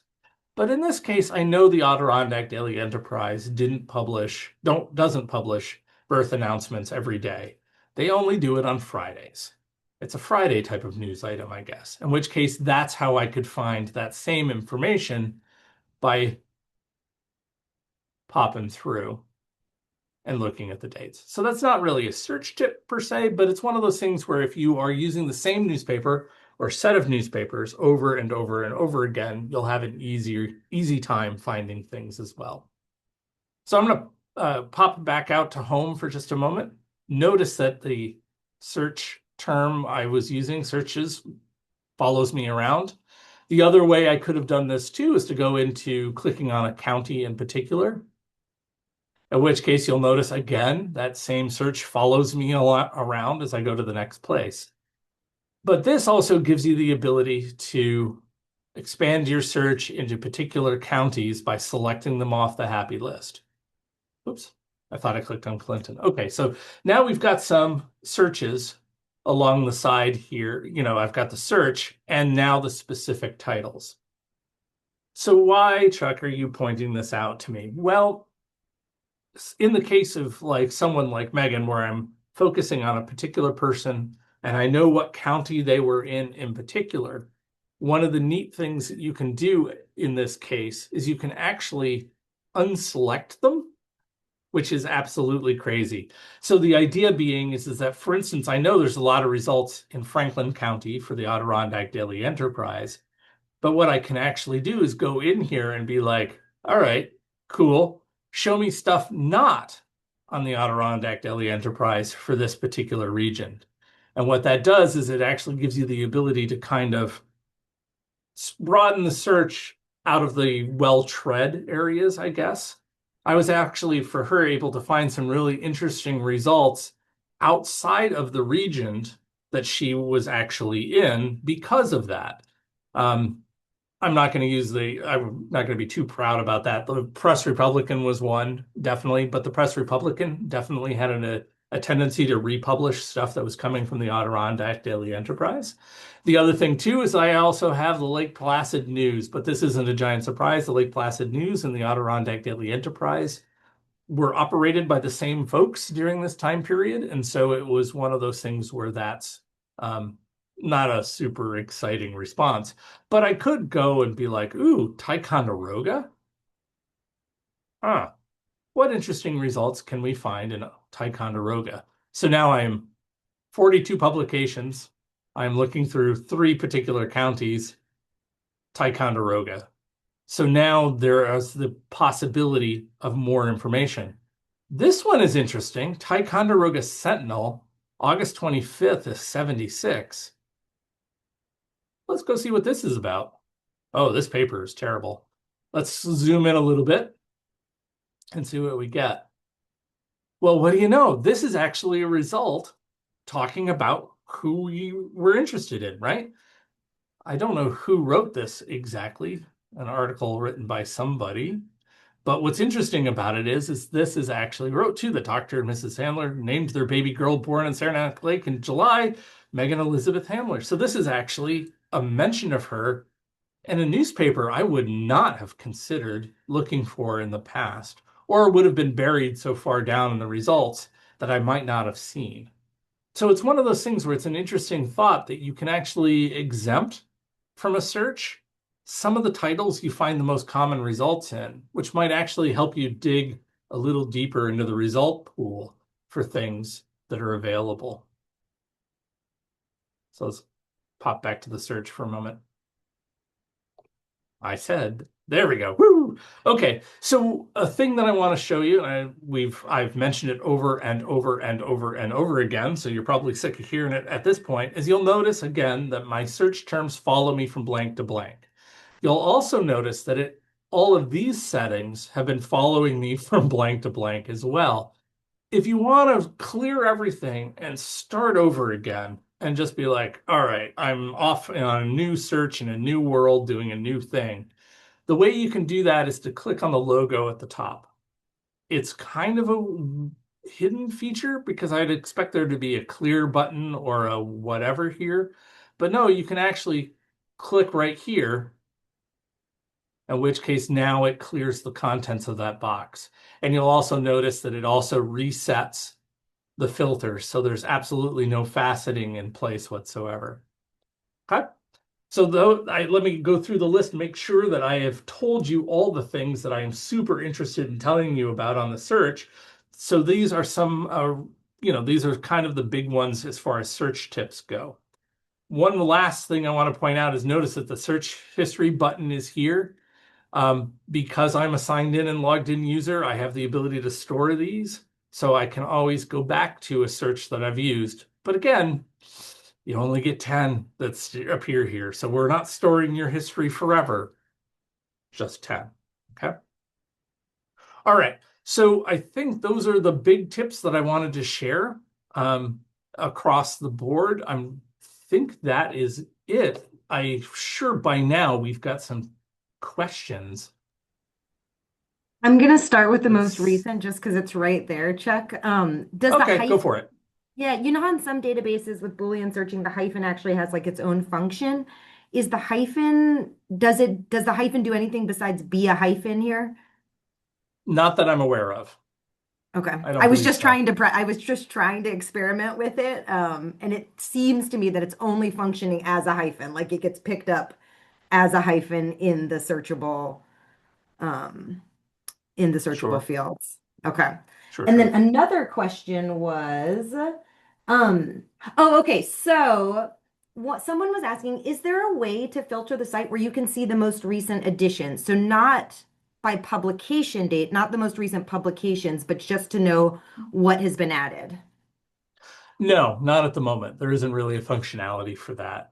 Speaker 2: But in this case, I know the Adirondack Daily Enterprise doesn't publish birth announcements every day. They only do it on Fridays. It's a Friday type of news item, I guess, in which case that's how I could find that same information by popping through and looking at the dates. So that's not really a search tip per se, but it's one of those things where if you are using the same newspaper or set of newspapers over and over and over again, you'll have an easy time finding things as well. So I'm going to pop back out to home for just a moment. Notice that the search term I was using, searches, follows me around. The other way I could have done this too is to go into clicking on a county in particular, in which case you'll notice again that same search follows me around as I go to the next place. But this also gives you the ability to expand your search into particular counties by selecting them off the happy list. Oops, I thought I clicked on Clinton. Okay, so now we've got some searches along the side here. I've got the search and now the specific titles. So why, Chuck, are you pointing this out to me? Well, in the case of someone like Megan, where I'm focusing on a particular person and I know what county they were in particular, one of the neat things that you can do in this case is you can actually unselect them, which is absolutely crazy. So the idea being is that, for instance, I know there's a lot of results in Franklin County for the Adirondack Daily Enterprise, but what I can actually do is go in here and be like, all right, cool. Show me stuff not on the Adirondack Daily Enterprise for this particular region. And what that does is it actually gives you the ability to kind of broaden the search out of the well-tread areas, I guess. I was actually, for her, able to find some really interesting results outside of the region that she was actually in because of that. Um, I'm not going to I'm not going to be too proud about that. The Press Republican was one, definitely, but the Press Republican definitely had a tendency to republish stuff that was coming from the Adirondack Daily Enterprise. The other thing, too, is I also have the Lake Placid News, but this isn't a giant surprise. The Lake Placid News and the Adirondack Daily Enterprise were operated by the same folks during this time period. And so it was one of those things where that's um, not a super exciting response. But I could go and be like, ooh, Ticonderoga? Ah, what interesting results can we find in Ticonderoga? So now I'm 42 publications. I'm looking through 3 particular counties, Ticonderoga. So now there is the possibility of more information. This one is interesting. Ticonderoga Sentinel, August 25th of 76. Let's go see what this is about. Oh, this paper is terrible. Let's zoom in a little bit and see what we get. Well, what do you know? This is actually a result talking about who you were interested in, right? I don't know who wrote this exactly, an article written by somebody. But what's interesting about it is this is actually wrote to the Dr. and Mrs. Handler, named their baby girl born in Saranac Lake in July, Megan Elizabeth Handler. So this is actually a mention of her in a newspaper I would not have considered looking for in the past, or would have been buried so far down in the results that I might not have seen. So it's one of those things where it's an interesting thought that you can actually exempt from a search some of the titles you find the most common results in, which might actually help you dig a little deeper into the result pool for things that are available. So let's pop back to the search for a moment. I said, there we go. Woo! Okay, so a thing that I want to show you, and I've mentioned it over and over and over and over again, so you're probably sick of hearing it at this point, is you'll notice again that my search terms follow me from blank to blank. You'll also notice that all of these settings have been following me from blank to blank as well. If you want to clear everything and start over again and just be like, all right, I'm off on a new search in a new world doing a new thing, the way you can do that is to click on the logo at the top. It's kind of a hidden feature because I'd expect there to be a clear button or a whatever here. But no, you can actually click right here, in which case now it clears the contents of that box. And you'll also notice that it also resets the filters, so there's absolutely no faceting in place whatsoever. Okay. So let me go through the list and make sure that I have told you all the things that I am super interested in telling you about on the search. So these are these are kind of the big ones as far as search tips go. One last thing I want to point out is notice that the search history button is here. Because I'm a signed in and logged in user, I have the ability to store these, so I can always go back to a search that I've used. But again, you only get 10 that appear here, so we're not storing your history forever, just 10. Okay. All right. So I think those are the big tips that I wanted to share across the board. I think that is it. I'm sure by now we've got some questions.
Speaker 1: I'm gonna start with the most
Speaker 2: Let's
Speaker 1: recent just because it's right there, Chuck. Does the
Speaker 2: Okay, go
Speaker 1: hyphen,
Speaker 2: for it.
Speaker 1: yeah, you know how in some databases with Boolean searching, the hyphen actually has like its own function? Is the hyphen, does the hyphen do anything besides be a hyphen here?
Speaker 2: Not that I'm aware of.
Speaker 1: Okay.
Speaker 2: I don't believe so.
Speaker 1: I was just trying to experiment with it. And it seems to me that it's only functioning as a hyphen, like it gets picked up as a hyphen um, in the searchable
Speaker 2: Sure,
Speaker 1: fields. Okay.
Speaker 2: sure,
Speaker 1: And then
Speaker 2: sure.
Speaker 1: another question was, um, oh, okay. So what someone was asking, is there a way to filter the site where you can see the most recent editions? So not by publication date, not the most recent publications, but just to know what has been added.
Speaker 2: No, not at the moment. There isn't really a functionality for that.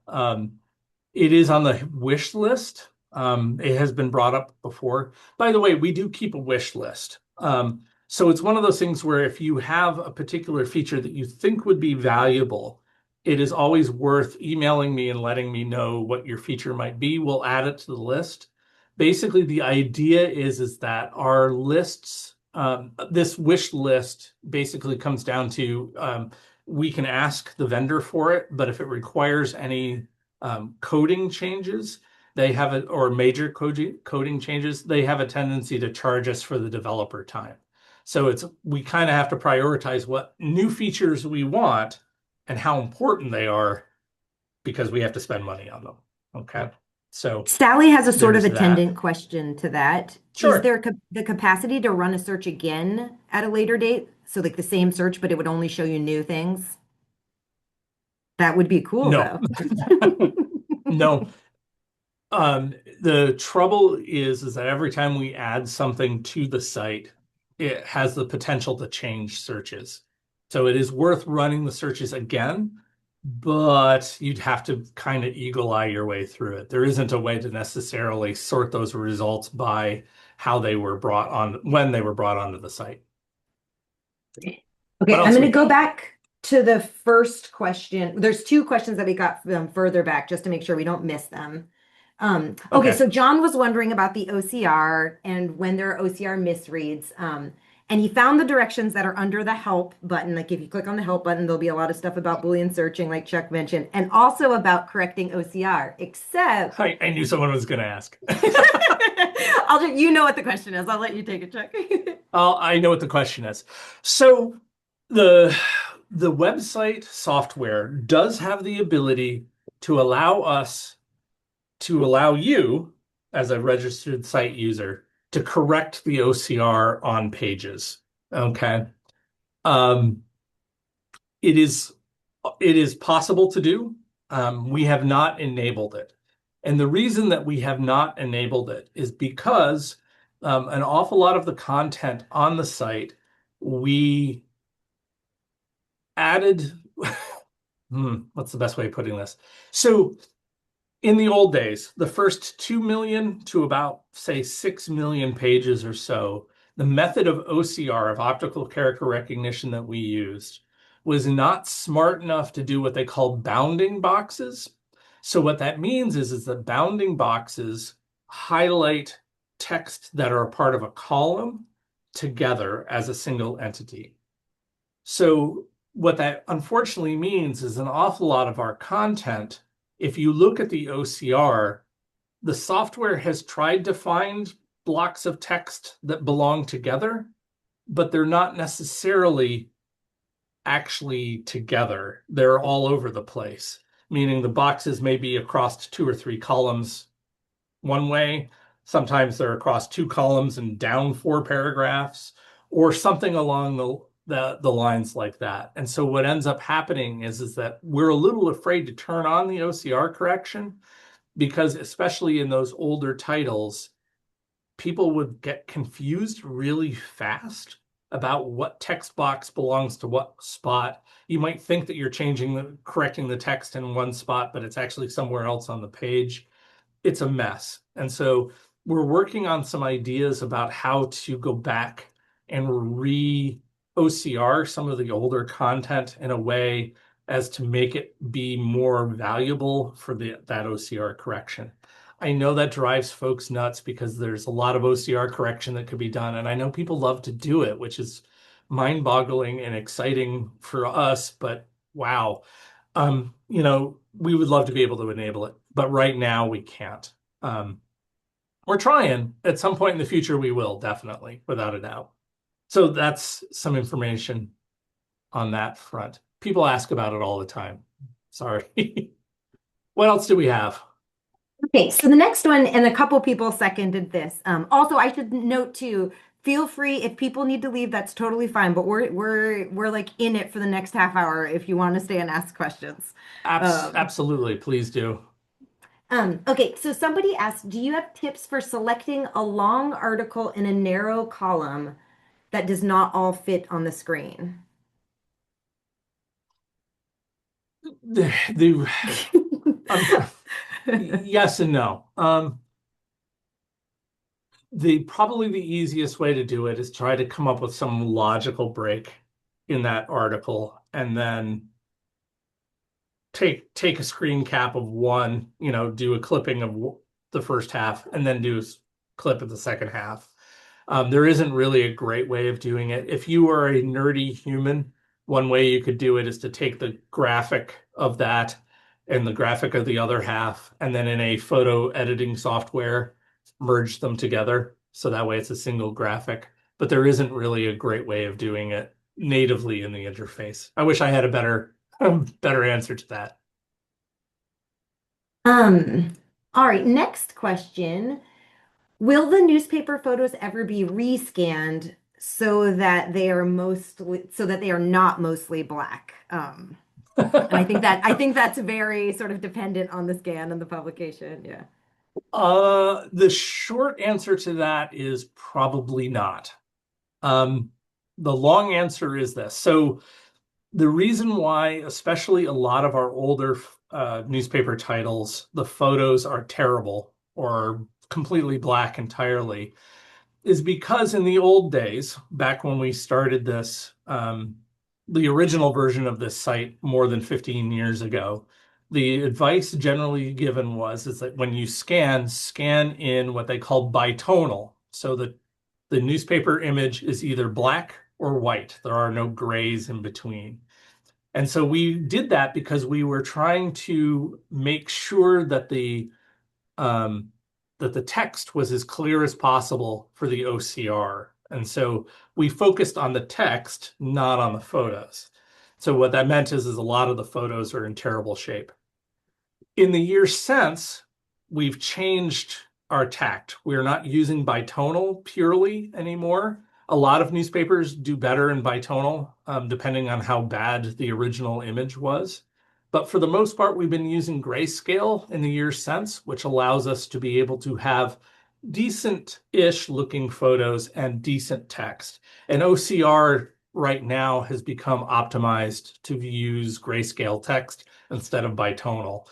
Speaker 2: It is on the wish list. It has been brought up before. By the way, we do keep a wish list. So it's one of those things where if you have a particular feature that you think would be valuable, it is always worth emailing me and letting me know what your feature might be. We'll add it to the list. Basically, the idea is that our lists, this wish list basically comes down to we can ask the vendor for it, but if it requires any coding changes, they have it, or major coding changes, they have a tendency to charge us for the developer time. So we kind of have to prioritize what new features we want and how important they are because we have to spend money on them. Okay. So
Speaker 1: Sally has a sort of
Speaker 2: there's that.
Speaker 1: attendant question to that. Is
Speaker 2: Sure.
Speaker 1: there the capacity to run a search again at a later date? So like the same search, but it would only show you new things? That would be cool
Speaker 2: No.
Speaker 1: though.
Speaker 2: No. The trouble is that every time we add something to the site, it has the potential to change searches. So it is worth running the searches again, but you'd have to kind of eagle eye your way through it. There isn't a way to necessarily sort those results by how they were brought on, when they were brought onto the site. What
Speaker 1: Okay, I'm
Speaker 2: else
Speaker 1: going
Speaker 2: we
Speaker 1: to go
Speaker 2: got?
Speaker 1: back to the first question. There's two questions that we got further back just to make sure we don't miss them. Okay,
Speaker 2: Okay.
Speaker 1: so John was wondering about the OCR and when there are OCR misreads. And he found the directions that are under the help button. Like if you click on the help button, there'll be a lot of stuff about Boolean searching, like Chuck mentioned, and also about correcting OCR, except
Speaker 2: I knew someone was going to ask.
Speaker 1: you know what the question is. I'll let you take it, Chuck.
Speaker 2: I know what the question is. So the the website software does have the ability to allow you as a registered site user to correct the OCR on pages. Okay. Um, it is it is possible to do. We have not enabled it. And the reason that we have not enabled it is because an awful lot of the content on the site we added. What's the best way of putting this? So in the old days, the first 2 million to about, say, 6 million pages or so, the method of OCR, of optical character recognition that we used, was not smart enough to do what they call bounding boxes. So what that means is that bounding boxes highlight text that are a part of a column together as a single entity. So what that unfortunately means is an awful lot of our content, if you look at the OCR, the software has tried to find blocks of text that belong together, but they're not necessarily actually together. They're all over the place, meaning the boxes may be across 2 or 3 columns one way. Sometimes they're across 2 columns and down 4 paragraphs, or something along the lines like that. And so what ends up happening is that we're a little afraid to turn on the OCR correction because especially in those older titles, people would get confused really fast about what text box belongs to what spot. You might think that you're correcting the text in one spot, but it's actually somewhere else on the page. It's a mess. And so we're working on some ideas about how to go back and re-OCR some of the older content in a way as to make it be more valuable for that OCR correction. I know that drives folks nuts because there's a lot of OCR correction that could be done, and I know people love to do it, which is mind-boggling and exciting for us, but wow. We would love to be able to enable it, but right now we can't. We're trying. At some point in the future, we will, definitely, without a doubt. So that's some information on that front. People ask about it all the time. Sorry. What else do we have?
Speaker 1: Okay, so the next one, and a couple people seconded this. Also, I should note too, feel free if people need to leave, that's totally fine. But we're like in it for the next half hour if you want to stay and ask questions. Um,
Speaker 2: Absolutely, please do.
Speaker 1: okay, so somebody asked, do you have tips for selecting a long article in a narrow column that does not all fit on the screen?
Speaker 2: The um, yes and no. The probably the easiest way to do it is try to come up with some logical break in that article and then take a screen cap of one, do a clipping of the first half and then do a clip of the second half. There isn't really a great way of doing it. If you are a nerdy human, one way you could do it is to take the graphic of that and the graphic of the other half, and then in a photo editing software, merge them together. So that way it's a single graphic. But there isn't really a great way of doing it natively in the interface. I wish I had a better answer to that.
Speaker 1: Um, all right, next question. Will the newspaper photos ever be rescanned so that they are not mostly black? And I think that's very sort of dependent on the scan and the publication. Yeah.
Speaker 2: The short answer to that is probably not. Um, the long answer is this. So the reason why, especially a lot of our older newspaper titles, the photos are terrible or completely black entirely, is because in the old days, back when we started this, the original version of this site more than 15 years ago, the advice generally given was is that when you scan in what they call bitonal. So the newspaper image is either black or white. There are no grays in between. And so we did that because we were trying to make sure um, that the text was as clear as possible for the OCR. And so we focused on the text, not on the photos. So what that meant is a lot of the photos are in terrible shape. In the years since, we've changed our tact. We're not using bitonal purely anymore. A lot of newspapers do better in bitonal, depending on how bad the original image was. But for the most part, we've been using grayscale in the years since, which allows us to be able to have decent-ish looking photos and decent text. And OCR right now has become optimized to use grayscale text instead of bitonal.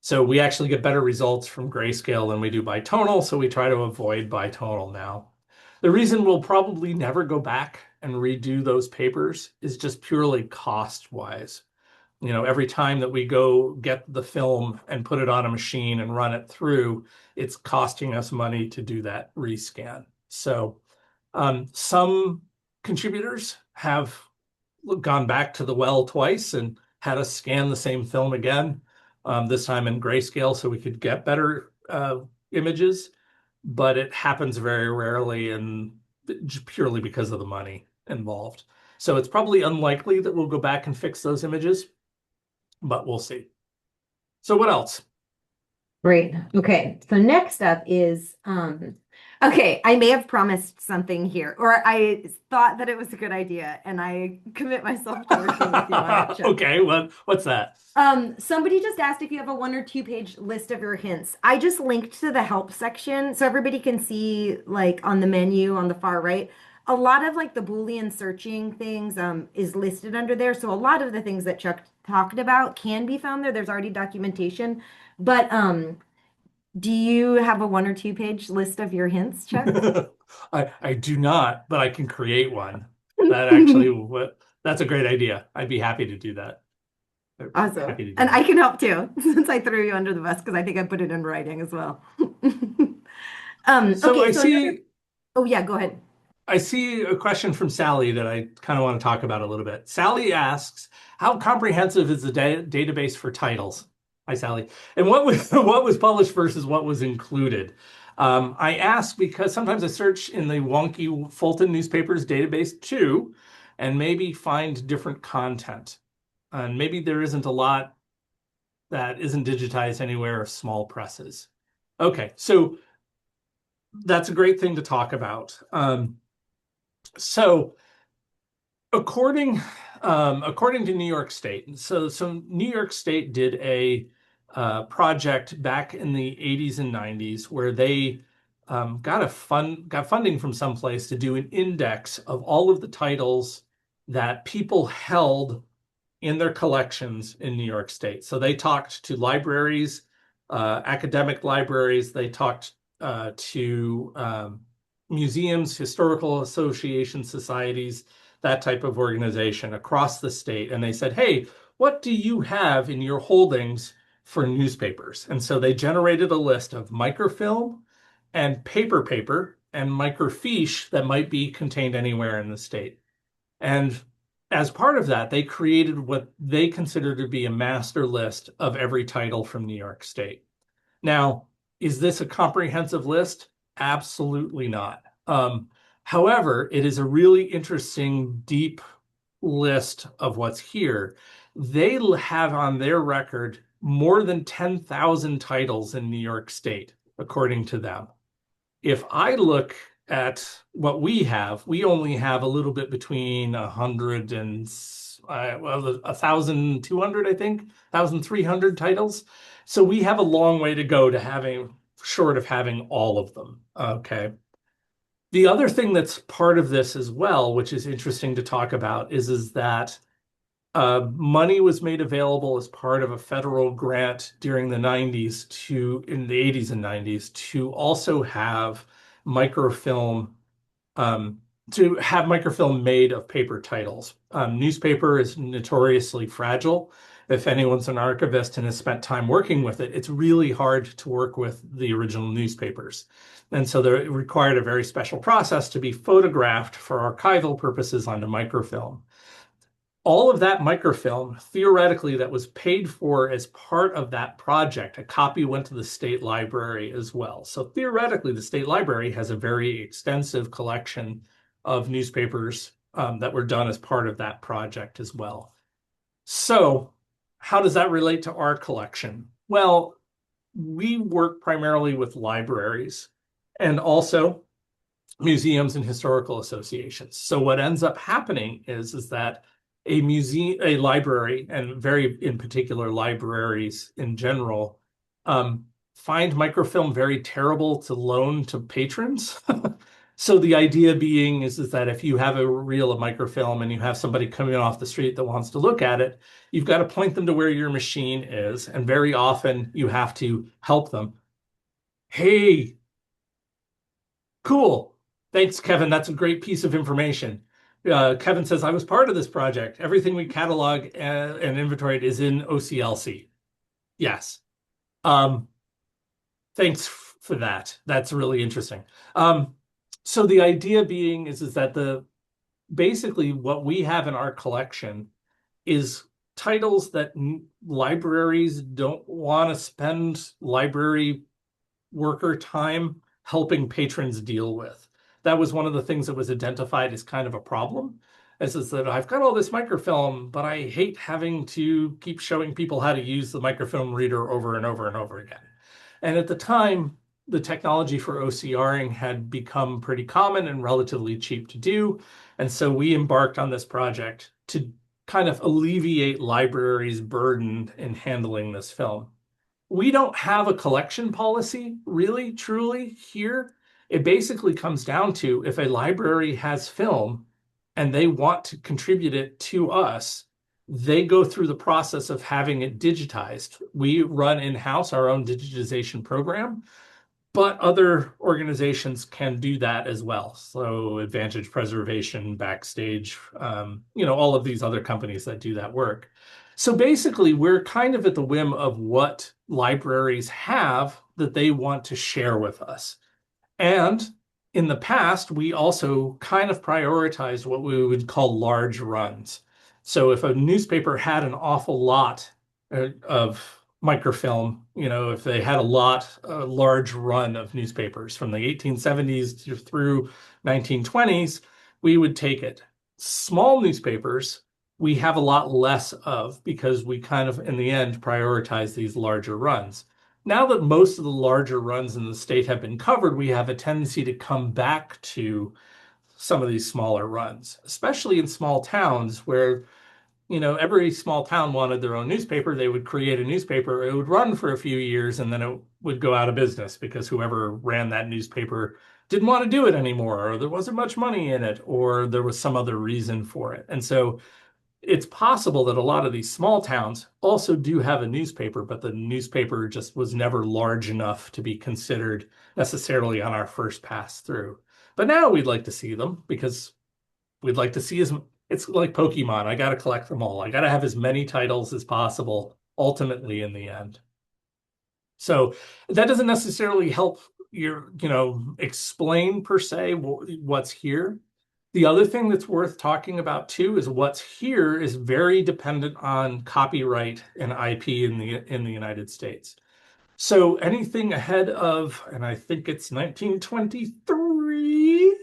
Speaker 2: So we actually get better results from grayscale than we do bitonal, so we try to avoid bitonal now. The reason we'll probably never go back and redo those papers is just purely cost-wise. Every time that we go get the film and put it on a machine and run it through, it's costing us money to do that rescan. So some contributors have gone back to the well twice and had us scan the same film again, this time in grayscale so we could get better images, but it happens very rarely and purely because of the money involved. So it's probably unlikely that we'll go back and fix those images, but we'll see. So what else?
Speaker 1: Great. Okay. So next up is okay, I may have promised something here, or I thought that it was a good idea, and I commit myself to working with you on it, Chip.
Speaker 2: Okay, what's that?
Speaker 1: Somebody just asked if you have a 1 or 2 page list of your hints. I just linked to the help section so everybody can see like on the menu on the far right. A lot of like the Boolean searching things is listed under there. So a lot of the things that Chuck talked about can be found there. There's already documentation. But do you have a 1 or 2 page list of your hints, Chuck?
Speaker 2: I do not, but I can create one. That actually that's a great idea. I'd be happy to do that.
Speaker 1: Awesome.
Speaker 2: Happy to do
Speaker 1: And I
Speaker 2: that.
Speaker 1: can help too, since I threw you under the bus because I think I put it in writing as well.
Speaker 2: So
Speaker 1: Okay, so another, oh yeah, go ahead.
Speaker 2: I see a question from Sally that I kind of want to talk about a little bit. Sally asks, "How comprehensive is the database for titles?" Hi, Sally. And what was what was published versus what was included? I ask because sometimes I search in the wonky Fulton newspapers database too, and maybe find different content. And maybe there isn't a lot that isn't digitized anywhere of small presses. Okay, so that's a great thing to talk about. So according according to New York State, so New York State did a project back in the 80s and 90s where they got funding from someplace to do an index of all of the titles that people held in their collections in New York State. So they talked to libraries, academic libraries, they talked to museums, historical association societies, that type of organization across the state. And they said, hey, what do you have in your holdings for newspapers? And so they generated a list of microfilm and paper and microfiche that might be contained anywhere in the state. And as part of that, they created what they consider to be a master list of every title from New York State. Now, is this a comprehensive list? Absolutely not. However, it is a really interesting, deep list of what's here. They have on their record more than 10,000 titles in New York State, according to them. If I look at what we only have a little bit between 100 and 1,200, I think, 1,300 titles. So we have a long way to go to having, short of having all of them. Okay. The other thing that's part of this as well, which is interesting to talk about, is that money was made available as part of a federal grant during the 90s in the 80s and 90s to also have microfilm um, microfilm made of paper titles. Newspaper is notoriously fragile. If anyone's an archivist and has spent time working with it, it's really hard to work with the original newspapers. And so it required a very special process to be photographed for archival purposes onto microfilm. All of that microfilm, theoretically, that was paid for as part of that project, a copy went to the state library as well. So theoretically, the state library has a very extensive collection of newspapers that were done as part of that project as well. So how does that relate to our collection? Well, we work primarily with libraries and also museums and historical associations. So what ends up happening is that a library, and very in particular libraries in general, find microfilm very terrible to loan to patrons. So the idea being is that if you have a reel of microfilm and you have somebody coming off the street that wants to look at it, you've got to point them to where your machine is, and very often you have to help them. Hey, cool. Thanks, Kevin. That's a great piece of information. Kevin says, I was part of this project. Everything we catalog and inventoried is in OCLC. Yes. Um, thanks for that. That's really interesting. So the idea being is that basically what we have in our collection is titles that libraries don't want to spend library worker time helping patrons deal with. That was one of the things that was identified as kind of a problem, is that I've got all this microfilm, but I hate having to keep showing people how to use the microfilm reader over and over and over again. And at the time, the technology for OCRing had become pretty common and relatively cheap to do. And so we embarked on this project to kind of alleviate libraries' burden in handling this film. We don't have a collection policy, really, truly, here. It basically comes down to if a library has film and they want to contribute it to us, they go through the process of having it digitized. We run in-house our own digitization program, but other organizations can do that as well. So Advantage Preservation, Backstage, all of these other companies that do that work. So basically, we're kind of at the whim of what libraries have that they want to share with us. And in the past, we also kind of prioritized what we would call large runs. So if a newspaper had an awful lot of microfilm, if they had a large run of newspapers from the 1870s through 1920s, we would take it. Small newspapers, we have a lot less of because we kind of, in the end, prioritize these larger runs. Now that most of the larger runs in the state have been covered, we have a tendency to come back to some of these smaller runs, especially in small towns where every small town wanted their own newspaper. They would create a newspaper. It would run for a few years and then it would go out of business because whoever ran that newspaper didn't want to do it anymore, or there wasn't much money in it, or there was some other reason for it. And so it's possible that a lot of these small towns also do have a newspaper, but the newspaper just was never large enough to be considered necessarily on our first pass through. But now we'd like to see them because we'd like to see as it's like Pokemon. I got to collect them all. I got to have as many titles as possible ultimately in the end. So that doesn't necessarily help explain per se what's here. The other thing that's worth talking about too is what's here is very dependent on copyright and IP in the United States. So anything ahead of, and I think it's 1923,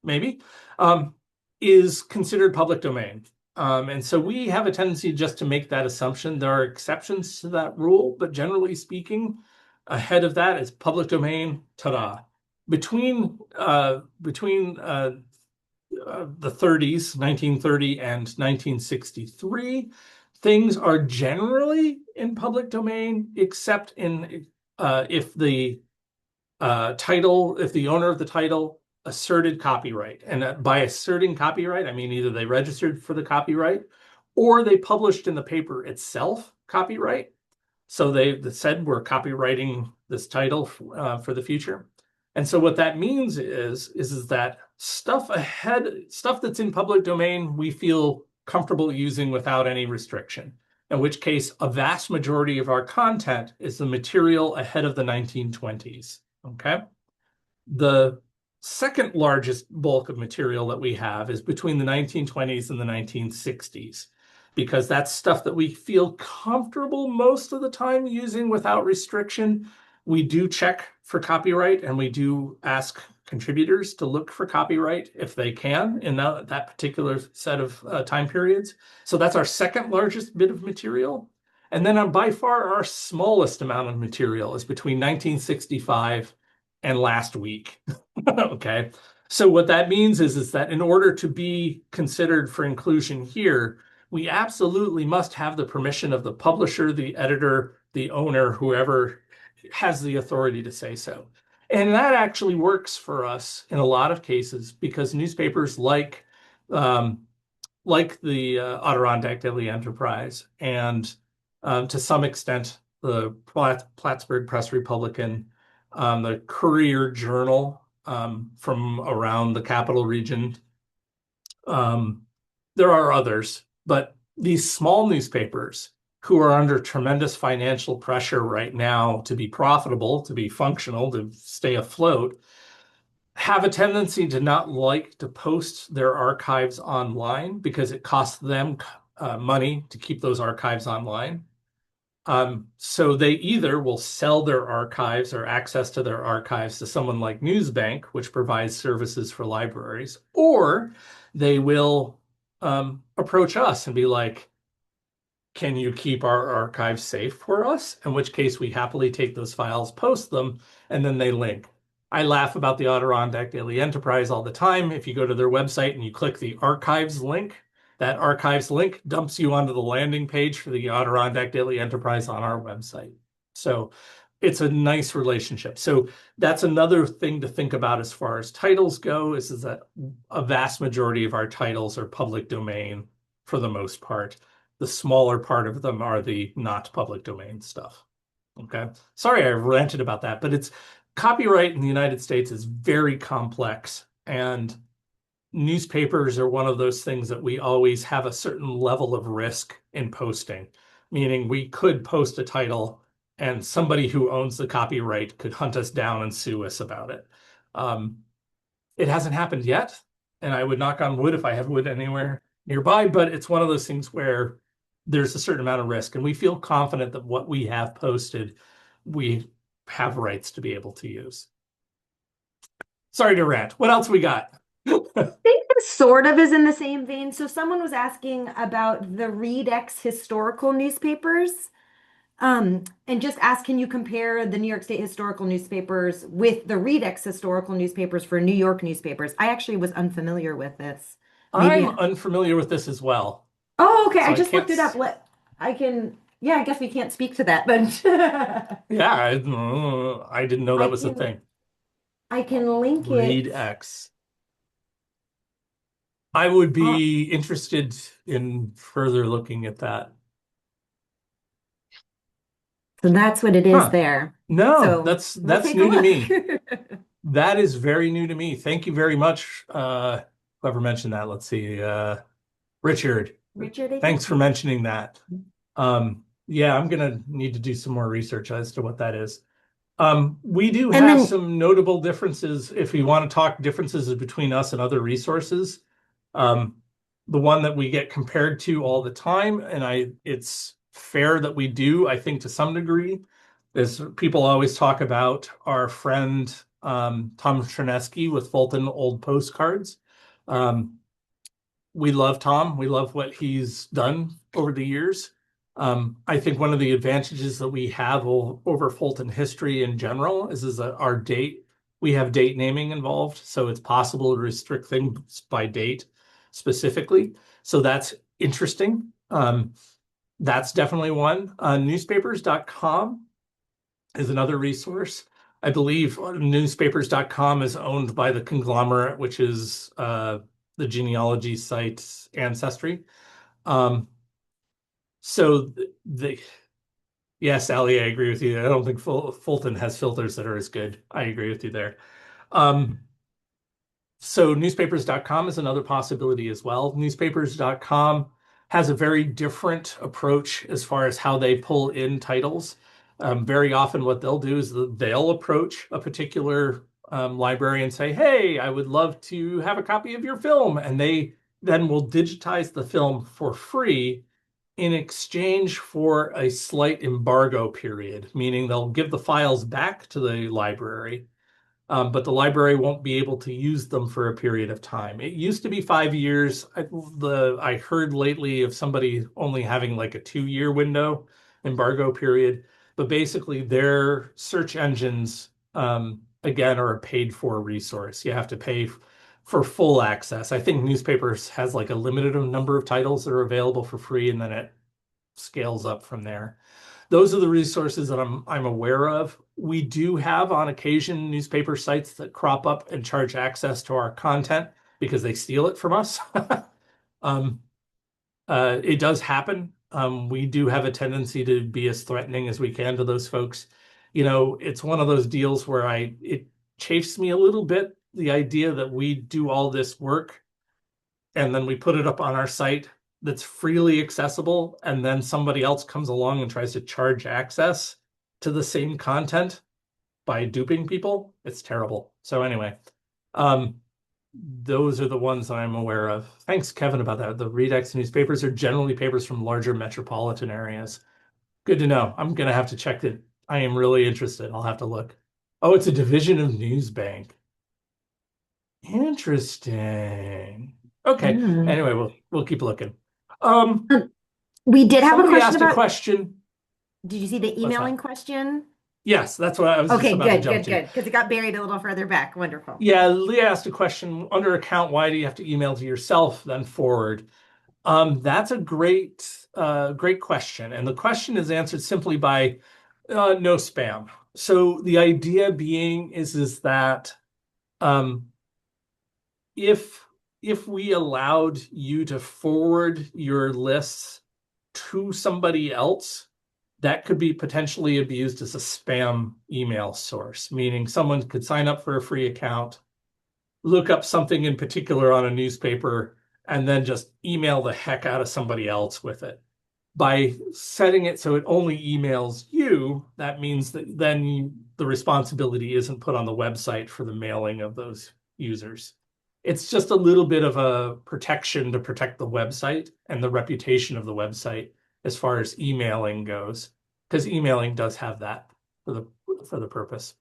Speaker 2: maybe, um, is considered public domain. And so we have a tendency just to make that assumption. There are exceptions to that rule, but generally speaking, ahead of that is public domain, ta-da. Between the 30s, 1930 and 1963, things are generally in public domain, except if the if the owner of the title asserted copyright. And by asserting copyright, I mean either they registered for the copyright or they published in the paper itself copyright. So they said we're copywriting this title for the future. And so what that means is that stuff that's in public domain, we feel comfortable using without any restriction. In which case, a vast majority of our content is the material ahead of the 1920s. Okay. The second largest bulk of material that we have is between the 1920s and the 1960s, because that's stuff that we feel comfortable most of the time using without restriction. We do check for copyright and we do ask contributors to look for copyright if they can in that particular set of time periods. So that's our second largest bit of material. And then by far our smallest amount of material is between 1965 and last week. Okay. So what that means is that in order to be considered for inclusion here, we absolutely must have the permission of the publisher, the editor, the owner, whoever has the authority to say so. And that actually works for us in a lot of cases because newspapers like the Adirondack Daily Enterprise and to some extent the Plattsburgh Press Republican, the Courier Journal from around the capital region. There are others, but these small newspapers who are under tremendous financial pressure right now to be profitable, to be functional, to stay afloat, have a tendency to not like to post their archives online because it costs them money to keep those archives online. So they either will sell their archives or access to their archives to someone like Newsbank, which provides services for libraries, or they will approach us and be like, can you keep our archives safe for us? In which case we happily take those files, post them, and then they link. I laugh about the Adirondack Daily Enterprise all the time. If you go to their website and you click the archives link, that archives link dumps you onto the landing page for the Adirondack Daily Enterprise on our website. So it's a nice relationship. So that's another thing to think about as far as titles go, is that a vast majority of our titles are public domain for the most part. The smaller part of them are the not public domain stuff. Okay. Sorry I ranted about that, but it's copyright in the United States is very complex, and newspapers are one of those things that we always have a certain level of risk in posting, meaning we could post a title and somebody who owns the copyright could hunt us down and sue us about it. It hasn't happened yet, and I would knock on wood if I have wood anywhere nearby, but it's one of those things where there's a certain amount of risk, and we feel confident that what we have posted, we have rights to be able to use. Sorry to rant. What else we got?
Speaker 1: Think this sort of is in the same vein. So someone was asking about the Redex historical newspapers. And just ask, can you compare the New York State historical newspapers with the Redex historical newspapers for New York newspapers? I actually was unfamiliar with this.
Speaker 2: I'm
Speaker 1: Maybe.
Speaker 2: unfamiliar with this as well,
Speaker 1: Oh, okay.
Speaker 2: so
Speaker 1: I
Speaker 2: I
Speaker 1: just
Speaker 2: can't.
Speaker 1: looked it up. Let I can. Yeah, I guess we can't speak to that, but
Speaker 2: Yeah, I didn't know
Speaker 1: I
Speaker 2: that was a
Speaker 1: can.
Speaker 2: thing.
Speaker 1: I can link
Speaker 2: Read
Speaker 1: it.
Speaker 2: X. I would
Speaker 1: Uh,
Speaker 2: be interested in further looking at that.
Speaker 1: so that's what it is
Speaker 2: Huh.
Speaker 1: there.
Speaker 2: No,
Speaker 1: So we'll
Speaker 2: that's
Speaker 1: take a
Speaker 2: new to
Speaker 1: look.
Speaker 2: me. That is very new to me. Thank you very much. Whoever mentioned that. Let's see. Richard,
Speaker 1: Richard, I think.
Speaker 2: thanks for mentioning that. Yeah, I'm gonna need to do some more research as to what that is. We do
Speaker 1: And
Speaker 2: have
Speaker 1: then
Speaker 2: some notable differences if we want to talk differences between us and other resources. Um, the one that we get compared to all the time, and it's fair that we do, I think, to some degree, is people always talk about our friend Tom Chernesky with Fulton Old Postcards. Um, we love Tom. We love what he's done over the years. I think one of the advantages that we have over Fulton history in general is that our date, we have date naming involved. So it's possible to restrict things by date specifically. So that's interesting. That's definitely one. Newspapers.com is another resource. I believe newspapers.com is owned by the conglomerate, which is the genealogy site Ancestry. Um, so the yes, Allie, I agree with you. I don't think Fulton has filters that are as good. I agree with you there. Um, so newspapers.com is another possibility as well. Newspapers.com has a very different approach as far as how they pull in titles. Very often, what they'll do is they'll approach a particular library and say, "Hey, I would love to have a copy of your film," and they then will digitize the film for free in exchange for a slight embargo period, meaning they'll give the files back to the library, but the library won't be able to use them for a period of time. It used to be 5 years. I heard lately of somebody only having like a 2 year window embargo period, but basically their search engines, again, are a paid for resource. You have to pay for full access. I think newspapers has like a limited number of titles that are available for free, and then it scales up from there. Those are the resources that I'm aware of. We do have on occasion newspaper sites that crop up and charge access to our content because they steal it from us. um, it does happen. We do have a tendency to be as threatening as we can to those folks. You know, it's one of those deals where it chafes me a little bit, the idea that we do all this work and then we put it up on our site that's freely accessible, and then somebody else comes along and tries to charge access to the same content by duping people. It's terrible. So anyway, um, those are the ones that I'm aware of. Thanks, Kevin, about that. The Redex newspapers are generally papers from larger metropolitan areas. Good to know. I'm gonna have to check it. I am really interested. I'll have to look. Oh, it's a division of Newsbank. Interesting. Okay.
Speaker 1: Mm.
Speaker 2: Anyway, we'll keep looking. Um,
Speaker 1: Um, we did have a
Speaker 2: somebody
Speaker 1: question
Speaker 2: asked a
Speaker 1: about,
Speaker 2: question.
Speaker 1: did you see the
Speaker 2: What's
Speaker 1: emailing
Speaker 2: that?
Speaker 1: question?
Speaker 2: Yes, that's what I was just
Speaker 1: Okay,
Speaker 2: about to
Speaker 1: good,
Speaker 2: jump
Speaker 1: good,
Speaker 2: to.
Speaker 1: good. Because it got buried a little further back. Wonderful.
Speaker 2: Yeah, Leah asked a question under account. Why do you have to email to yourself then forward? That's a great question, and the question is answered simply by no spam. So the idea being is that um, if if we allowed you to forward your lists to somebody else, that could be potentially abused as a spam email source, meaning someone could sign up for a free account, look up something in particular on a newspaper, and then just email the heck out of somebody else with it. By setting it so it only emails you, that means that then the responsibility isn't put on the website for the mailing of those users. It's just a little bit of a protection to protect the website and the reputation of the website. as far as emailing goes, because emailing does have that for the purpose.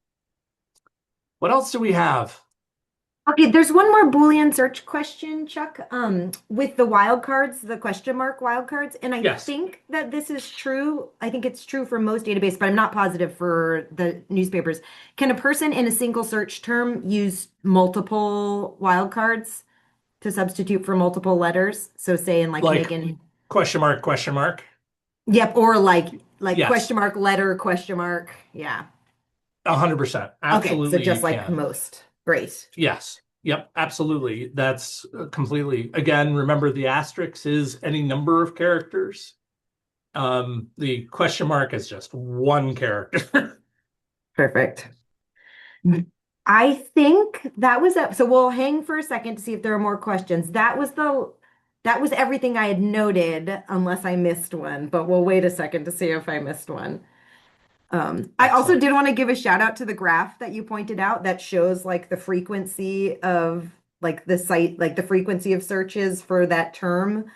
Speaker 2: What else do we have?
Speaker 1: Okay, there's one more Boolean search question, Chuck, with the wildcards, the question mark wildcards. And I
Speaker 2: Yes,
Speaker 1: think that this is true. I think it's true for most databases, but I'm not positive for the newspapers. Can a person in a single search term use multiple wildcards to substitute for multiple letters? So say in like
Speaker 2: like
Speaker 1: Megan,
Speaker 2: question mark, question mark.
Speaker 1: yep, or like
Speaker 2: Yes,
Speaker 1: question mark letter, question mark. Yeah.
Speaker 2: 100%.
Speaker 1: Okay, so
Speaker 2: Absolutely,
Speaker 1: just
Speaker 2: you
Speaker 1: like
Speaker 2: can.
Speaker 1: most. Great.
Speaker 2: Yes. Yep, absolutely. That's completely. Again, remember the asterisk is any number of characters. The question mark is just one character.
Speaker 1: Perfect. I think that was it. So we'll hang for a second to see if there are more questions. That was everything I had noted, unless I missed one, but we'll wait a second to see if I missed one. I also
Speaker 2: Excellent.
Speaker 1: did want to give a shout out to the graph that you pointed out that shows like the frequency of like the site, like the frequency of searches for that term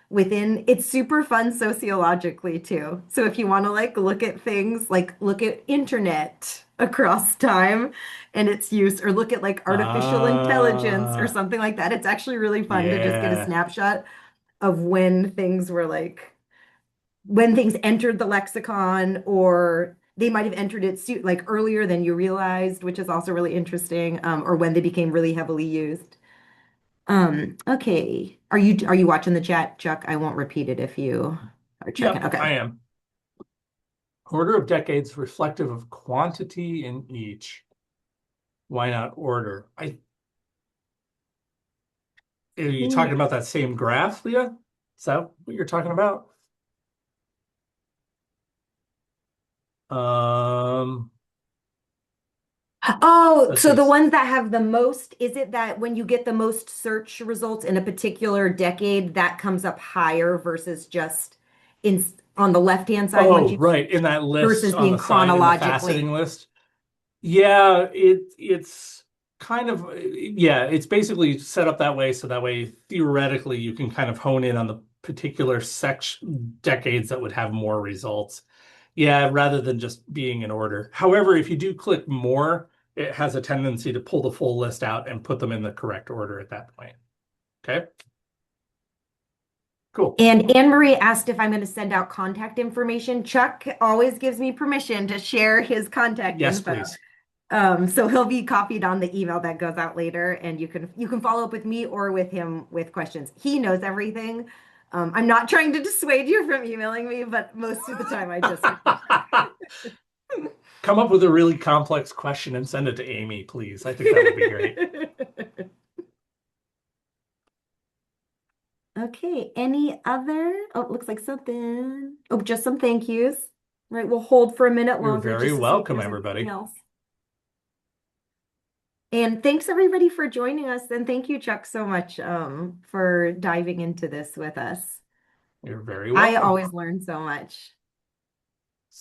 Speaker 1: within. It's super fun sociologically too. So if you want to like look at things, like look at internet across time and its use, or look at like artificial intelligence or
Speaker 2: Ah,
Speaker 1: something like that, it's actually really fun to just get a
Speaker 2: yeah.
Speaker 1: snapshot of when things were like when things entered the lexicon or they might have entered it like earlier than you realized, which is also really interesting, or when they became really heavily used. Okay. Are you watching the chat, Chuck? I won't repeat it if you are checking.
Speaker 2: Yep,
Speaker 1: Okay.
Speaker 2: I am. Order of decades reflective of quantity in each. Why not order? Are you talking
Speaker 1: Hmm.
Speaker 2: about that same graph, Leah? Is that what you're talking about? Um,
Speaker 1: Oh,
Speaker 2: let's
Speaker 1: so
Speaker 2: see.
Speaker 1: the ones that have the most, is it that when you get the most search results in a particular decade, that comes up higher versus just in on the left-hand side ones
Speaker 2: Oh,
Speaker 1: you
Speaker 2: right. In that list
Speaker 1: versus
Speaker 2: on
Speaker 1: being
Speaker 2: the side in the
Speaker 1: chronologically?
Speaker 2: faceting list. Yeah, it's kind of yeah, it's basically set up that way so that way theoretically you can kind of hone in on the particular section decades that would have more results. Yeah, rather than just being in order. However, if you do click more, it has a tendency to pull the full list out and put them in the correct order at that point. Okay, cool.
Speaker 1: And Anne Marie asked if I'm going to send out contact information. Chuck always gives me permission to share his contact
Speaker 2: Yes,
Speaker 1: info.
Speaker 2: please.
Speaker 1: So he'll be copied on the email that goes out later, and you can follow up with me or with him with questions. He knows everything. I'm not trying to dissuade you from emailing me, but most of the time I just
Speaker 2: Come up with a really complex question and send it to Amy, please. I think that would be great.
Speaker 1: Okay, any other? Oh, it looks like something. Oh, just some thank yous. Right, we'll hold for a minute
Speaker 2: You're
Speaker 1: longer
Speaker 2: very
Speaker 1: just to see if
Speaker 2: welcome,
Speaker 1: there's anything
Speaker 2: everybody.
Speaker 1: else. And thanks everybody for joining us. And thank you, Chuck, so much for diving into this with us.
Speaker 2: You're very
Speaker 1: I
Speaker 2: welcome.
Speaker 1: always learn so much.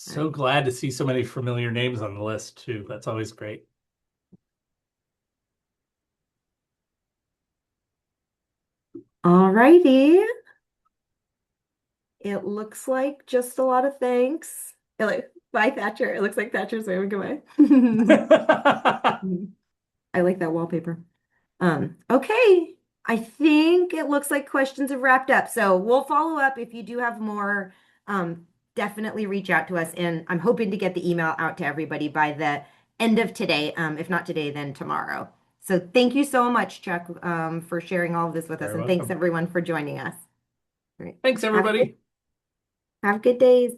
Speaker 1: All
Speaker 2: So
Speaker 1: right.
Speaker 2: glad to see so many familiar names on the list, too. That's always great.
Speaker 1: All righty. It looks like just a lot of thanks. Bye, Thatcher. It looks like Thatcher's waving goodbye. I like that wallpaper. Okay. I think it looks like questions have wrapped up. So we'll follow up if you do have more. Definitely reach out to us. And I'm hoping to get the email out to everybody by the end of today. If not today, then tomorrow. So thank you so much, Chuck, for sharing all of this with us.
Speaker 2: Very
Speaker 1: And thanks
Speaker 2: welcome.
Speaker 1: everyone for joining us. All right.
Speaker 2: Thanks,
Speaker 1: Have a good,
Speaker 2: everybody.
Speaker 1: have good days.